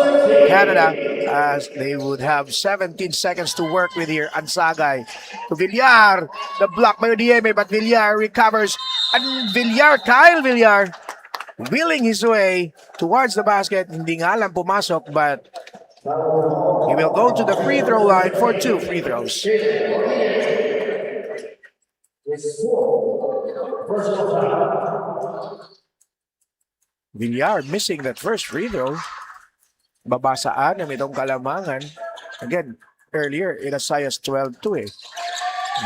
A: Canada as they would have 17 seconds to work with here. Ansagay to Villar. The block by Odieme, but Villar recovers. And Villar, Kyle Villar, wheeling his way towards the basket. Hindi nga lang pumasok, but he will go to the free throw line for 2 free throws. Villar missing that first free throw. Babasaan ng itong Kalamangan. Again, earlier, it as high as 12-2 eh.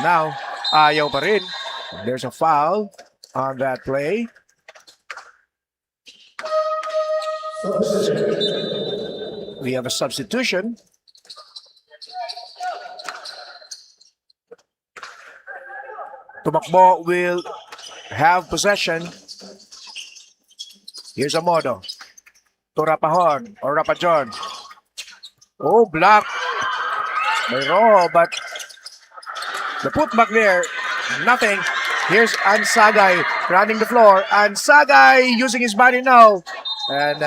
A: Now, ayaw pa rin. There's a foul on that play. We have a substitution. Tumakbo will have possession. Here's a Modo to Rapahon or Rapajon. Block by Rojo, but the putback there, nothing. Here's Ansagay running the floor. Ansagay using his body now. And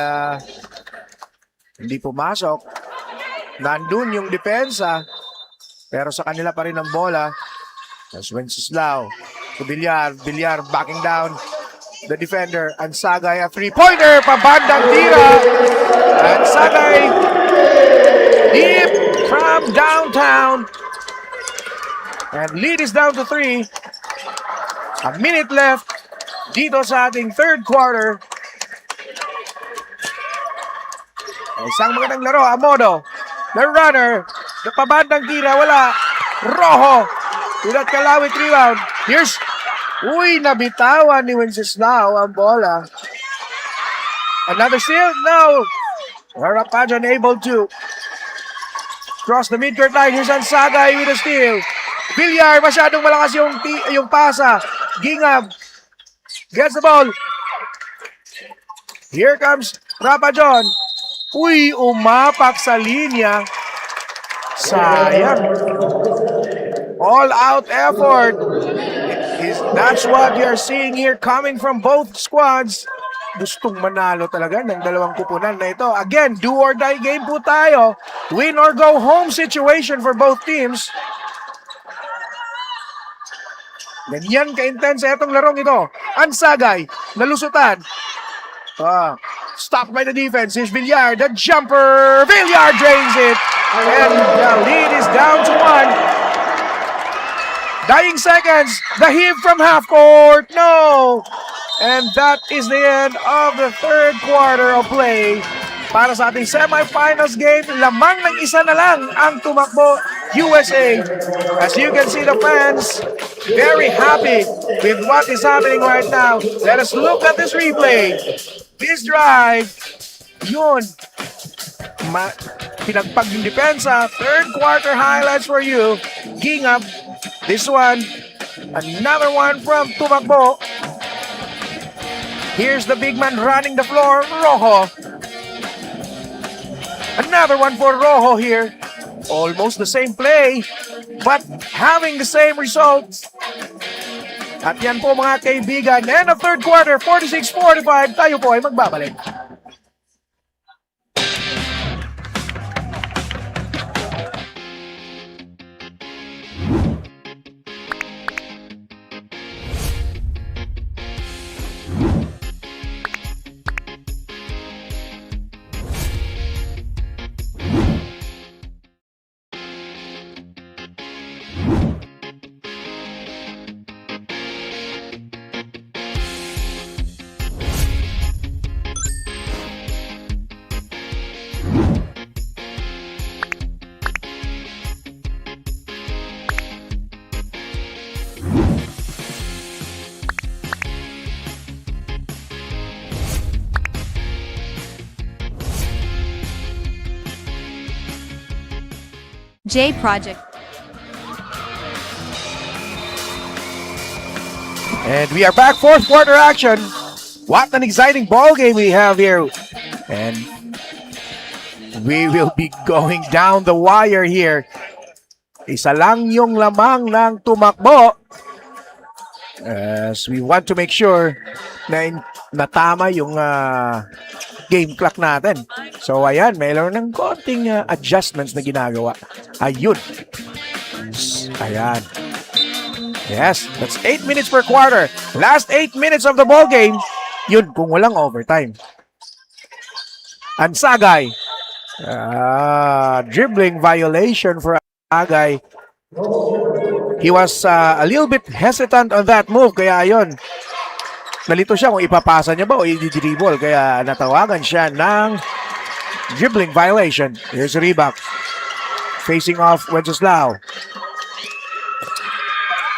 A: hindi pumasok. Nandun yung depensa. Pero sa kanila pa rin ang bola. As Wenceslao to Villar. Villar backing down. The defender, Ansagay, a 3-pointer, pabandang tira. Ansagay, deep from downtown. And lead is down to 3. A minute left dito sa ating third quarter. Isang magandang laro, Amodo. The runner, the pabandang tira, wala. Rojo, with that kalawit rebound. Here's nabitawan ni Wenceslao ang bola. Another steal? No. Rapajon able to cross the midcourt line. Here's Ansagay with a steal. Villar, masyadong malakas yung pasa. Gingab gets the ball. Here comes Rapajon. Umapak sa linya. Sayang. All-out effort. That's what you're seeing here coming from both squads. gustong manalo talaga ng dalawang kupunan na ito. Again, do or die game po tayo. Win or go home situation for both teams. Ganyan ka-intense itong larong ito. Ansagay, nalusutan. Stopped by the defense. Here's Villar, the jumper. Villar drains it. And the lead is down to 1. Dying seconds. The heave from half court. No. And that is the end of the third quarter of play. Para sa ating semifinals game, lamang ng isa na lang ang tumakbo USA. As you can see, the fans very happy with what is happening right now. Let us look at this replay. This drive, yun, pinagpag yung depensa. Third quarter highlights for you. Gingham, this one, another one from Tumakbo. Here's the big man running the floor, Rojo. Another one for Rojo here. Almost the same play, but having the same results. At yan po mga kaibigan, end of third quarter, 46-45, tayo po ay magbabalik.
H: J Project.
A: And we are back, fourth quarter action. What an exciting ball game we have here. And we will be going down the wire here. Isa lang yung lamang ng tumakbo. As we want to make sure na natama yung game clock natin. So ayan, mayroon ng konting adjustments na ginagawa. Ayun. Ayan. Yes, that's 8 minutes per quarter. Last 8 minutes of the ball game. Yun, kung walang overtime. Ansagay. Dribbling violation for Ansagay. He was a little bit hesitant on that move. Kaya ayun, nalito siya kung ipapasa niya ba o i-dribble. Kaya natawagan siya ng dribbling violation. Here's Ribak. Facing off Wenceslao.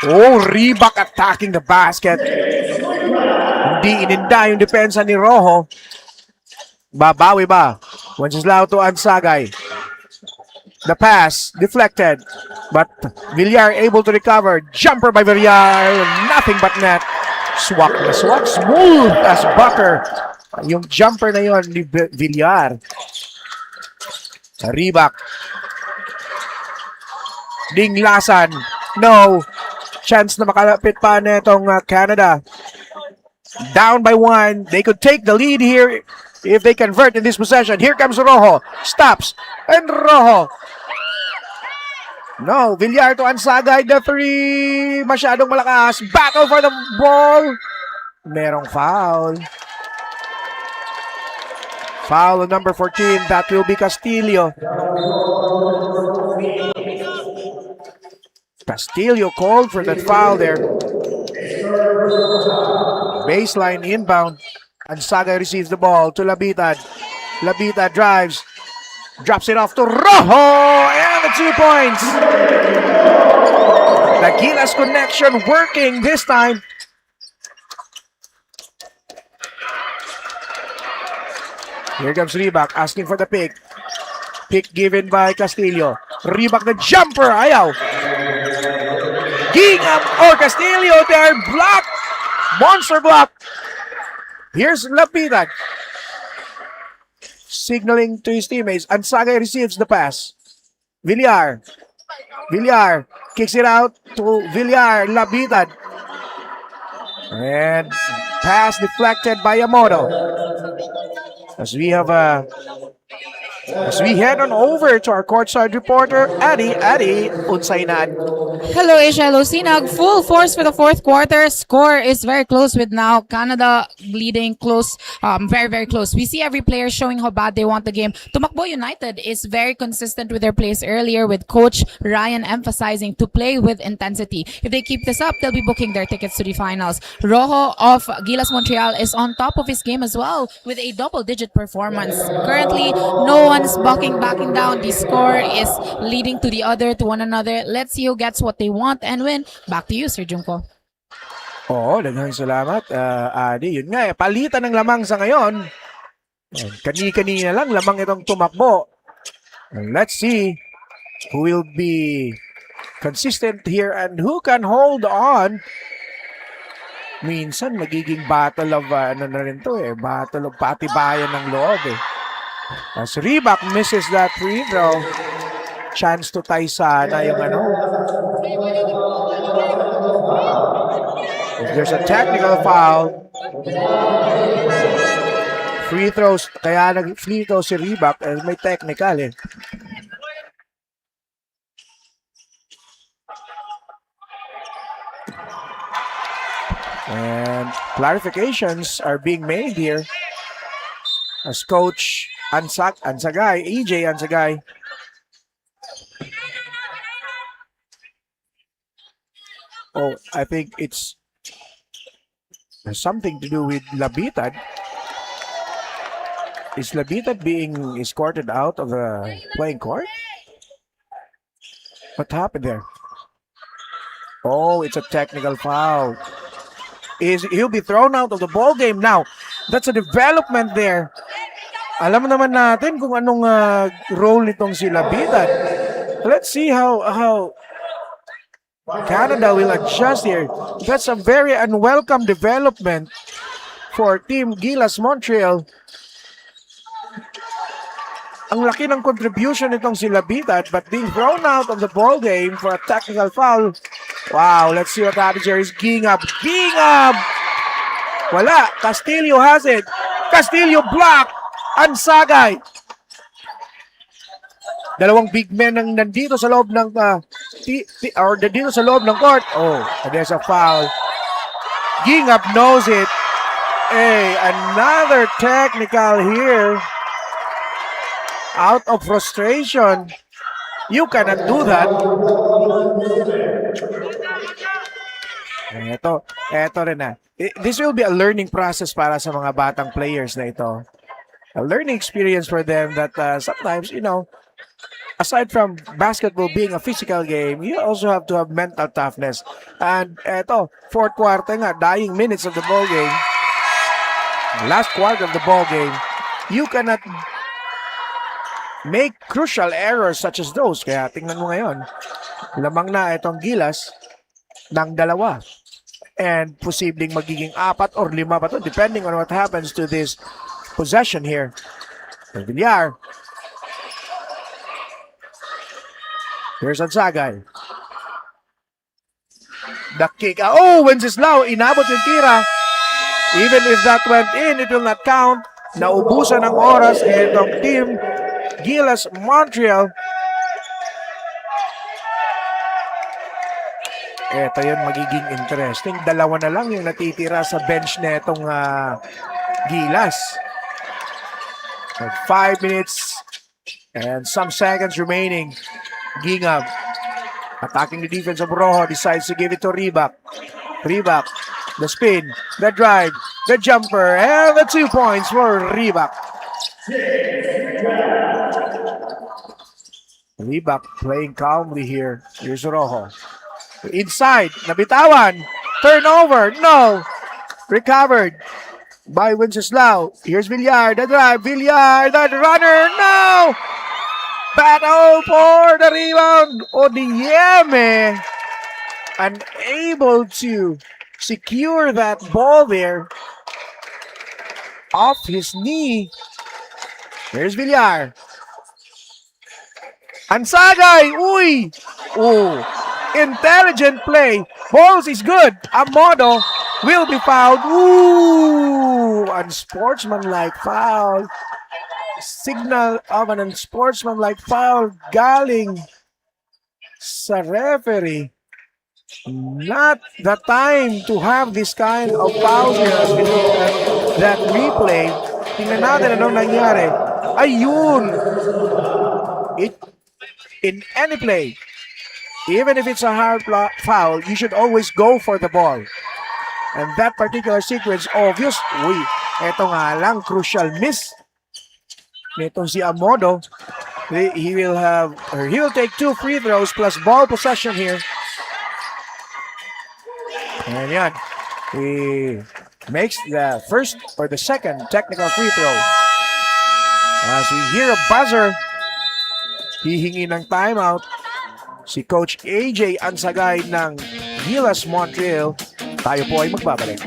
A: Oh, Ribak attacking the basket. Hindi ininda yung depensa ni Rojo. Babawi ba? Wenceslao to Ansagay. The pass deflected. But Villar able to recover. Jumper by Villar. Nothing but net. Swak na swak. Smooth as butter. Yung jumper na yon ni Villar. Ribak. Dinglasan. No. Chance na makalapit pa netong Canada. Down by 1. They could take the lead here if they convert in this possession. Here comes Rojo. Stops. And Rojo. No. Villar to Ansagay. The 3. Masyadong malakas. Battle for the ball. Merong foul. Foul on number 14. That will be Castillo. Castillo called for that foul there. Baseline inbound. Ansagay receives the ball to Labitad. Labitad drives. Drops it off to Rojo. And the 2 points. The Gilas connection working this time. Here comes Ribak asking for the pick. Pick given by Castillo. Ribak the jumper. Ayaw. Gingham or Castillo. They're blocked. Monster block. Here's Lapitan. Signaling to his teammates. Ansagay receives the pass. Villar. Villar kicks it out to Villar. Lapitan. And Pass deflected by Yamoto. As we have as we head on over to our courtside reporter, Adi Unsainan.
C: Hello, Asia. Hello, Sinag. Full force for the fourth quarter. Score is very close with now Canada leading close, very, very close. We see every player showing how bad they want the game. Tumakbo United is very consistent with their plays earlier, with Coach Ryan emphasizing to play with intensity. If they keep this up, they'll be booking their tickets to the finals. Rojo of Gilas Montreal is on top of his game as well with a double-digit performance. Currently, no one's backing down. The score is leading to the other, to one another. Let's see who gets what they want and win. Back to you, Sir Junko.
A: Oo, daghang salamat, Adi. Yun nga, palitan ng lamang sa ngayon. Kani-kanina lang lamang itong tumakbo. And let's see who will be consistent here and who can hold on. Minsan, magiging battle of, ano na rin to battle of patibayan ng loob As Reebok misses that free throw, chance to tie sana yung ano. If there's a technical foul, free throws, kaya nag-free throw si Reebok, may technical And clarifications are being made here as Coach Ansagay, EJ Ansagay. Oh, I think it's something to do with Labitad. Is Labitad being escorted out of the playing court? What happened there? Oh, it's a technical foul. He'll be thrown out of the ball game now. That's a development there. Alam naman natin kung anong role nitong si Labitad. Let's see how Canada will adjust here. That's a very unwelcome development for Team Gilas Montreal. Ang laki ng contribution nitong si Labitad, but being thrown out of the ball game for a technical foul. Wow, let's see what happens here. Is Ging up. Wala. Castillo has it. Castillo block. Ansagay. Dalawang big men ang nandito sa loob ng nandito sa loob ng court. Oh, there's a foul. Ging up knows it. Hey, another technical here. Out of frustration. You cannot do that. Ito rin This will be a learning process para sa mga batang players na ito. A learning experience for them that sometimes, aside from basketball being a physical game, you also have to have mental toughness. And fourth quarter dying minutes of the ball game. Last quarter of the ball game, you cannot make crucial errors such as those. Kaya tingnan mo ngayon, lamang na itong Gilas ng 2. And posibleng magiging 4 or 5 pa to, depending on what happens to this possession here. Villar. Here's Ansagay. The kick. Wenceslao, inabot yung tira. Even if that went in, it will not count. Naubusan ng oras itong team Gilas Montreal. Ito yun magiging interesting. 2 na lang yung natitira sa bench na itong Gilas. 5 minutes and some seconds remaining. Gingab attacking the defense of Rojo, decides to give it to Reebok. Reebok, the spin, the drive, the jumper, and the 2 points for Reebok. Reebok playing calmly here. Here's Rojo. Inside, nabitawan. Turnover, no. Recovered by Wenceslao. Here's Villar, the drive. Villar, the runner, no. Battle for the rebound. Odieme unable to secure that ball there off his knee. Here's Villar. Ansagay, uy. Oh, intelligent play. Balls is good. Amodo will be fouled. Ooh, unsportsmanlike foul. Signal of an unsportsmanlike foul galing sa referee. Not the time to have this kind of fouls here as we look at that replay. Tingnan natin anong nangyari. Ayun! In any play, even if it's a hard foul, you should always go for the ball. And that particular sequence, obvious. Uy, eto nga lang, crucial miss. Nitong si Amodo, he will take 2 free throws plus ball possession here. And yan, he makes the first or the second technical free throw. As we hear a buzzer, hihingi ng timeout si Coach AJ Ansagay ng Gilas Montreal. Tayo po ay magbabalik.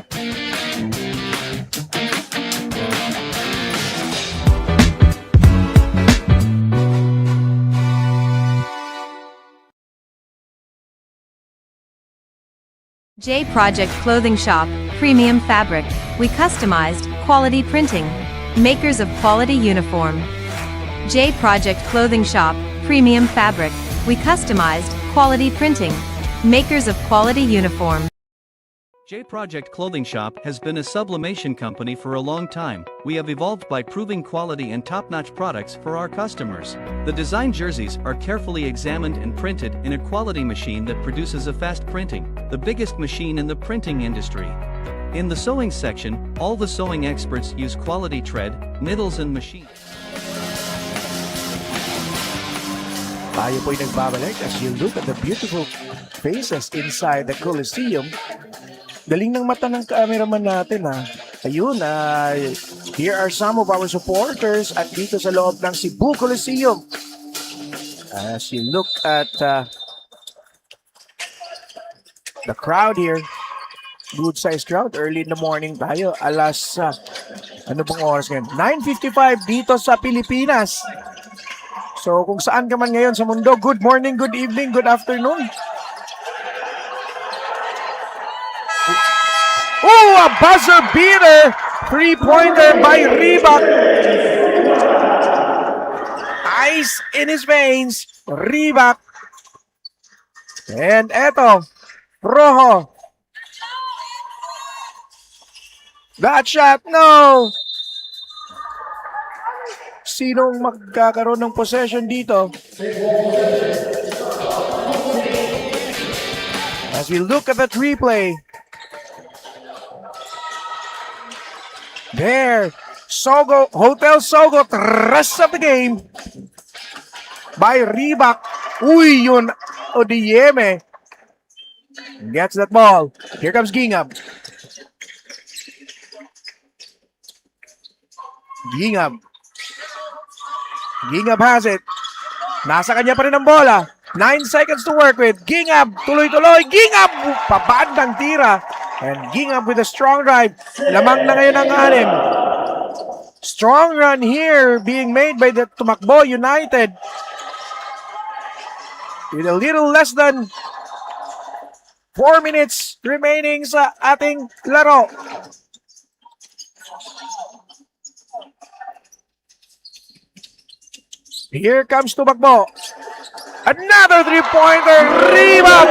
H: J Project Clothing Shop, Premium Fabric. We customized, quality printing. Makers of quality uniform. J Project Clothing Shop, Premium Fabric. We customized, quality printing. Makers of quality uniform.
D: J Project Clothing Shop has been a sublimation company for a long time. We have evolved by proving quality and top-notch products for our customers. The design jerseys are carefully examined and printed in a quality machine that produces a fast printing, the biggest machine in the printing industry. In the sewing section, all the sewing experts use quality thread, needles and machine.
A: Tayo po'y nagbabalik as you look at the beautiful faces inside the Coliseum. Galing ng mata ng cameraman natin ha. Ayun, here are some of our supporters at dito sa loob ng Cebu Coliseum. As you look at the crowd here, good sized crowd, early in the morning tayo, alas, ano bang oras ngayon? 9:55 dito sa Pilipinas. So kung saan ka man ngayon sa mundo, good morning, good evening, good afternoon. Oh, a buzzer beater! 3-pointer by Reebok. Ice in his veins. Reebok. And eto, Rojo. That shot, no! Sinong magkakaroon ng possession dito? As we look at that replay, there, Sogo, Hotel Sogo, rest of the game by Reebok. Uy, yun, Odieme gets that ball. Here comes Gingab. Gingab has it. Nasa kanya pa rin ang bola. 9 seconds to work with. Gingab, tuloy-tuloy. Gingab, pabandang tira. And Gingab with a strong drive. Lamang na ngayon ang 6. Strong run here being made by the Tumakbo United. With a little less than 4 minutes remaining sa ating laro. Here comes Tumakbo. Another 3-pointer. Reebok.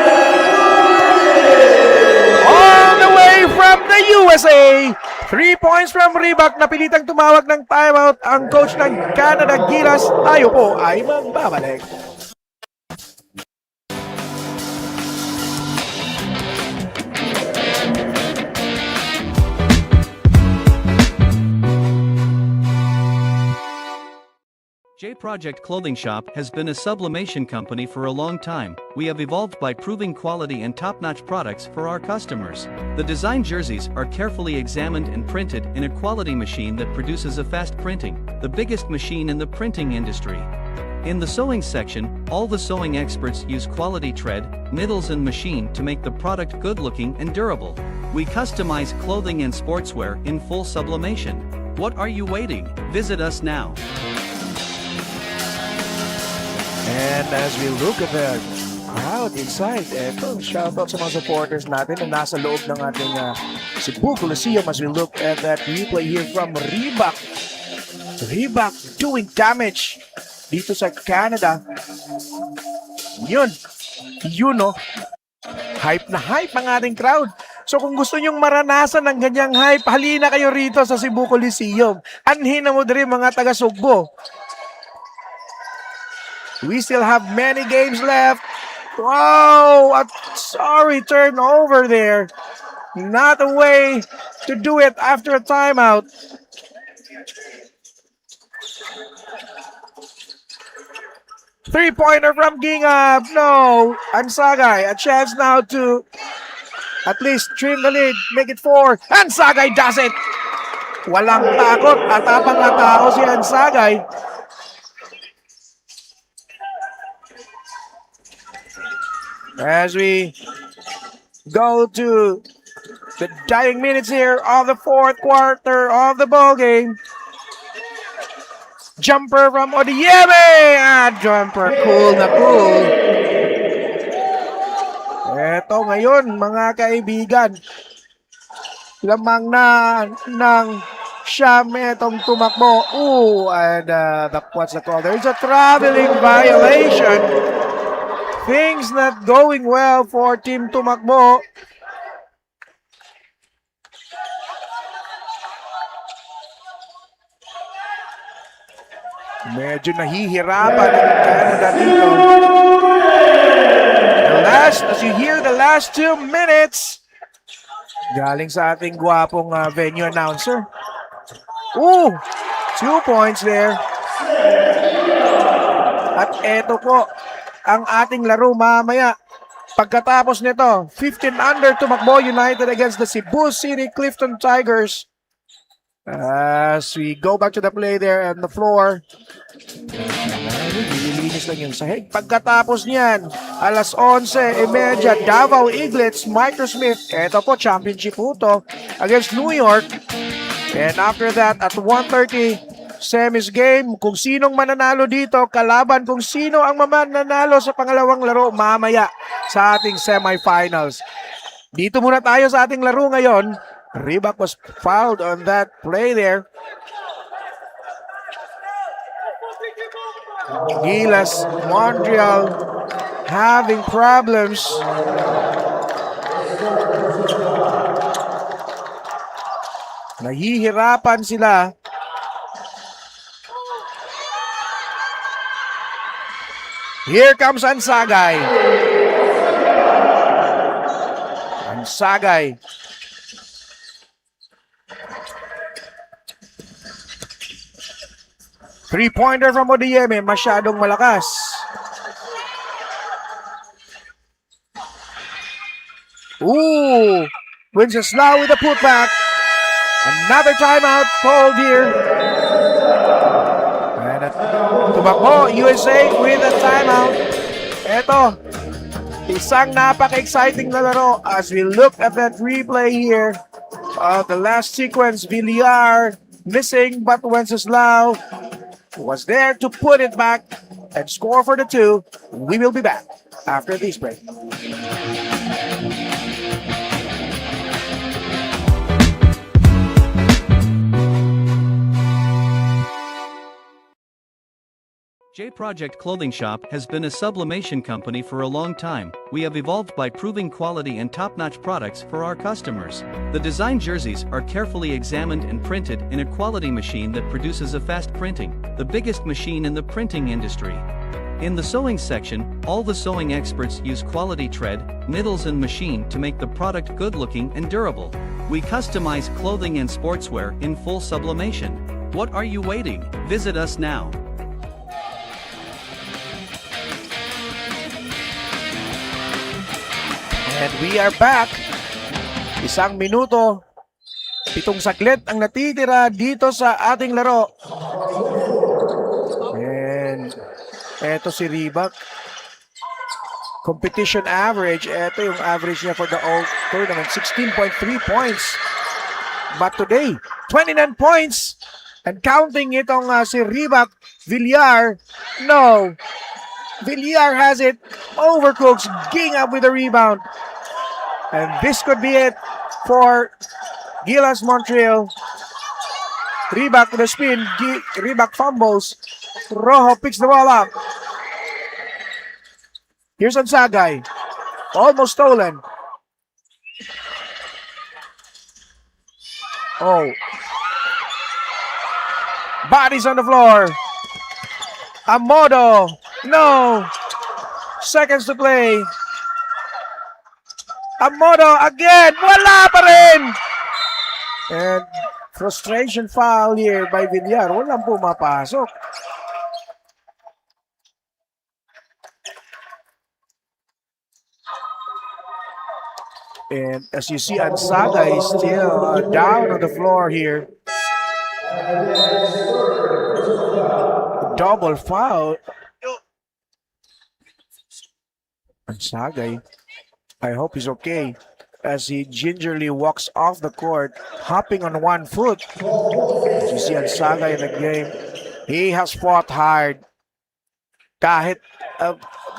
A: All the way from the USA. 3 points from Reebok. Napilitang tumawag ng timeout ang coach ng Canada Gilas. Tayo po ay magbabalik.
D: J Project Clothing Shop has been a sublimation company for a long time. We have evolved by proving quality and top-notch products for our customers. The design jerseys are carefully examined and printed in a quality machine that produces a fast printing, the biggest machine in the printing industry. In the sewing section, all the sewing experts use quality thread, needles and machine to make the product good-looking and durable. We customize clothing and sportswear in full sublimation. What are you waiting? Visit us now.
A: And as we look at the crowd inside, eto, shoutout sa mga supporters natin na nasa loob ng ating Cebu Coliseum as we look at that replay here from Reebok. Reebok doing damage dito sa Canada. Yun no. Hype na hype ang ating crowd. So kung gusto nyong maranasan ng ganyang hype, halina kayo rito sa Cebu Coliseum. Anhin na mo din mga taga-Sugbo. We still have many games left. Wow! Sorry turnover there. Not a way to do it after a timeout. Three-pointer from Gingab. No. Ansagay, a chance now to at least trim the lead. Make it 4. Ansagay does it. Walang takot. Atapang na tao si Ansagay. As we go to the dying minutes here of the fourth quarter of the ball game. Jumper from Odieme! Jumper, cool na cool. Eto ngayon, mga kaibigan. Lamang na ng Siyam itong tumakbo. Ooh, and what's the call? There's a traveling violation. Things not going well for Team Tumakbo. Medyo nahihirapan ang Canada dito. As you hear the last 2 minutes, galing sa ating gwapong venue announcer. Ooh, 2 points there. At eto po, ang ating laro mamaya. Pagkatapos nito, 15 under Tumakbo United against the Cebu City Clifton Tigers. As we go back to the play there on the floor. Nililinis lang yung sahig. Pagkatapos niyan, alas 11:30, Davao Eaglets, Microsmith. Ito po, championship po to against New York. And after that, at 1:30, semis game. Kung sinong mananalo dito, kalaban kung sino ang mananalo sa pangalawang laro mamaya sa ating semifinals. Dito muna tayo sa ating laro ngayon. Reebok was fouled on that play there. Gilas Montreal having problems. Nahihirapan sila. Here comes Ansagay. Ansagay. Three-pointer from Odieme, masyadong malakas. Ooh, Wenceslao with a putback. Another timeout called here. And Tumakbo, USA with a timeout. Ito, isang napaka-exciting na laro as we look at that replay here. The last sequence, Villar missing, but Wenceslao was there to put it back and score for the 2. We will be back after this break.
D: J Project Clothing Shop has been a sublimation company for a long time. We have evolved by proving quality and top-notch products for our customers. The design jerseys are carefully examined and printed in a quality machine that produces a fast printing, the biggest machine in the printing industry. In the sewing section, all the sewing experts use quality thread, needles and machine to make the product good-looking and durable. We customize clothing and sportswear in full sublimation. What are you waiting? Visit us now.
A: And we are back. 1 minuto, 7 saglit ang natitira dito sa ating laro. And eto si Reebok. Competition average, eto yung average niya for the all tournament, 16.3 points. But today, 29 points. And counting itong si Reebok, Villar, no. Villar has it. Overcooks, ging up with a rebound. And this could be it. for Gilas Montreal. Reebok to the spin. Reebok fumbles. Rojo picks the ball up. Here's Ansagay. Almost stolen. Oh. Bodies on the floor. Amodo. No. Seconds to play. Amodo again. Wala pa rin. And frustration foul here by Villar. Walang pumapasok. And as you see, Ansaga is still down on the floor here. Double foul. Ansagay, I hope he's okay as he gingerly walks off the court, hopping on one foot. As you see Ansagay in the game, he has fought hard. Kahit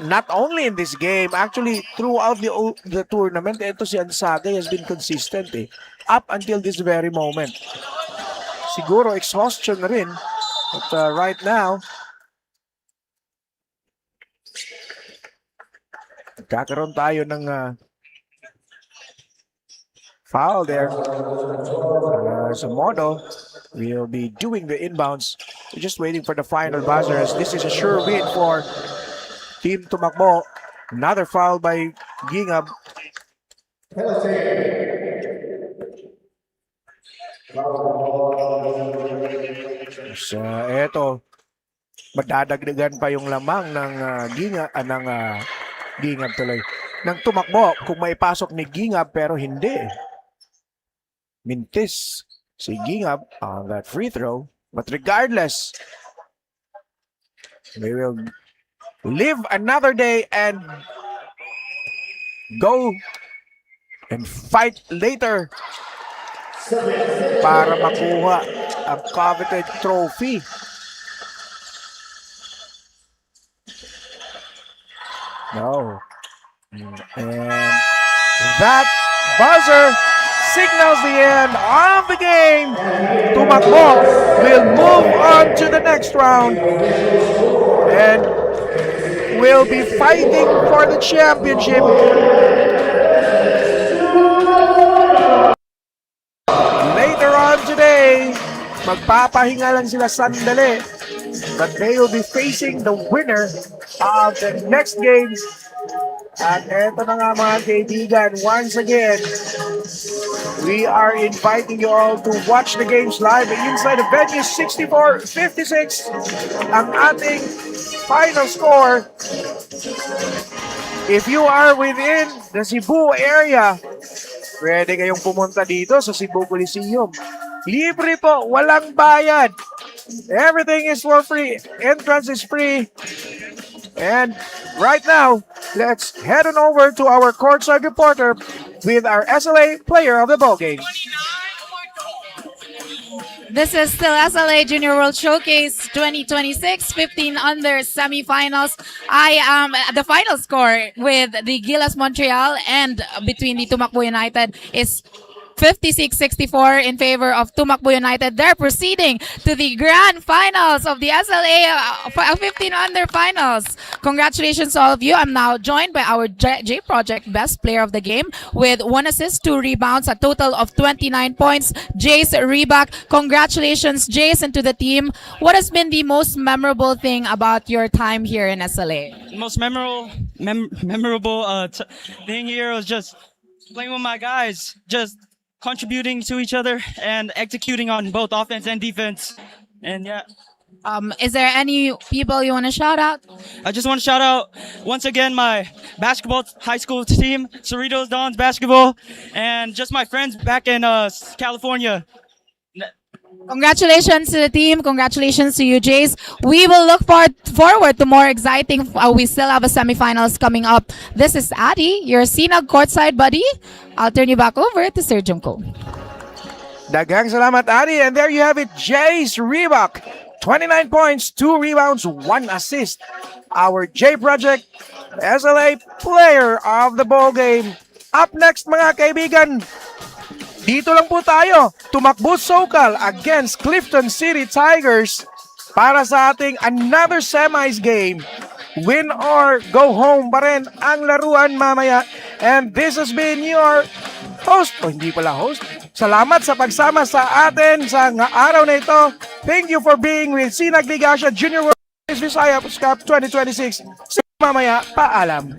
A: not only in this game, actually throughout the tournament, ito si Ansagay has been consistent up until this very moment. Siguro exhaustion na rin. But right now, kakaroon tayo ng foul there. Modo will be doing the inbounds. We're just waiting for the final buzzer as this is a sure win for Team Tumakbo. Another foul by Gingab. So, eto, madadagdagan pa yung lamang ng Gingab tuloy. Ng Tumakbo kung maipasok ni Gingab pero hindi. Mintis si Gingab on that free throw. But regardless, we will live another day and go and fight later para makuha ang coveted trophy. No. And that buzzer signals the end of the game. Tumakbo will move on to the next round and will be fighting for the championship. Later on today, magpapahinga lang sila sandali, but they will be facing the winner of the next games. At eto na nga mga kaibigan, once again, we are inviting you all to watch the games live inside the venue. 64-56 ang ating final score. If you are within the Cebu area, pwede kayong pumunta dito sa Cebu Coliseum. Libre po, walang bayad. Everything is for free. Entrance is free. And right now, let's head on over to our courtside reporter with our SLA player of the ball game.
C: This is still SLA Junior World Showcase 2026 15 under semifinals. I am the final score with the Gilas Montreal and between the Tumakbo United is 56-64 in favor of Tumakbo United. They're proceeding to the grand finals of the SLA 15 under finals. Congratulations to all of you. I'm now joined by our J Project best player of the game with 1 assist, 2 rebounds, a total of 29 points. Jace Reebok. Congratulations, Jace, and to the team. What has been the most memorable thing about your time here in SLA?
I: Most memorable thing here was just playing with my guys, just contributing to each other and executing on both offense and defense. And yeah.
C: Is there any people you want to shout out?
I: I just want to shout out once again my basketball high school team, Cerritos Dons basketball, and just my friends back in California.
C: Congratulations to the team. Congratulations to you, Jace. We will look forward to more exciting. We still have a semifinals coming up. This is Adi, your Sinag courtside buddy. I'll turn you back over to Sir Jumko.
A: Daghang salamat, Adi. And there you have it, Jace Reebok. 29 points, 2 rebounds, 1 assist. Our J Project SLA player of the ball game. Up next, mga kaibigan, Dito lang po tayo, Tumakbo SoCal against Clifton City Tigers para sa ating another semis game. Win or go home pa rin ang laruan mamaya. And this has been your host, hindi pala host. Salamat sa pagsama sa atin sa araw na ito. Thank you for being with Sinag Liga Asya Junior World Visayas Cup 2026. Mamaya, paalam.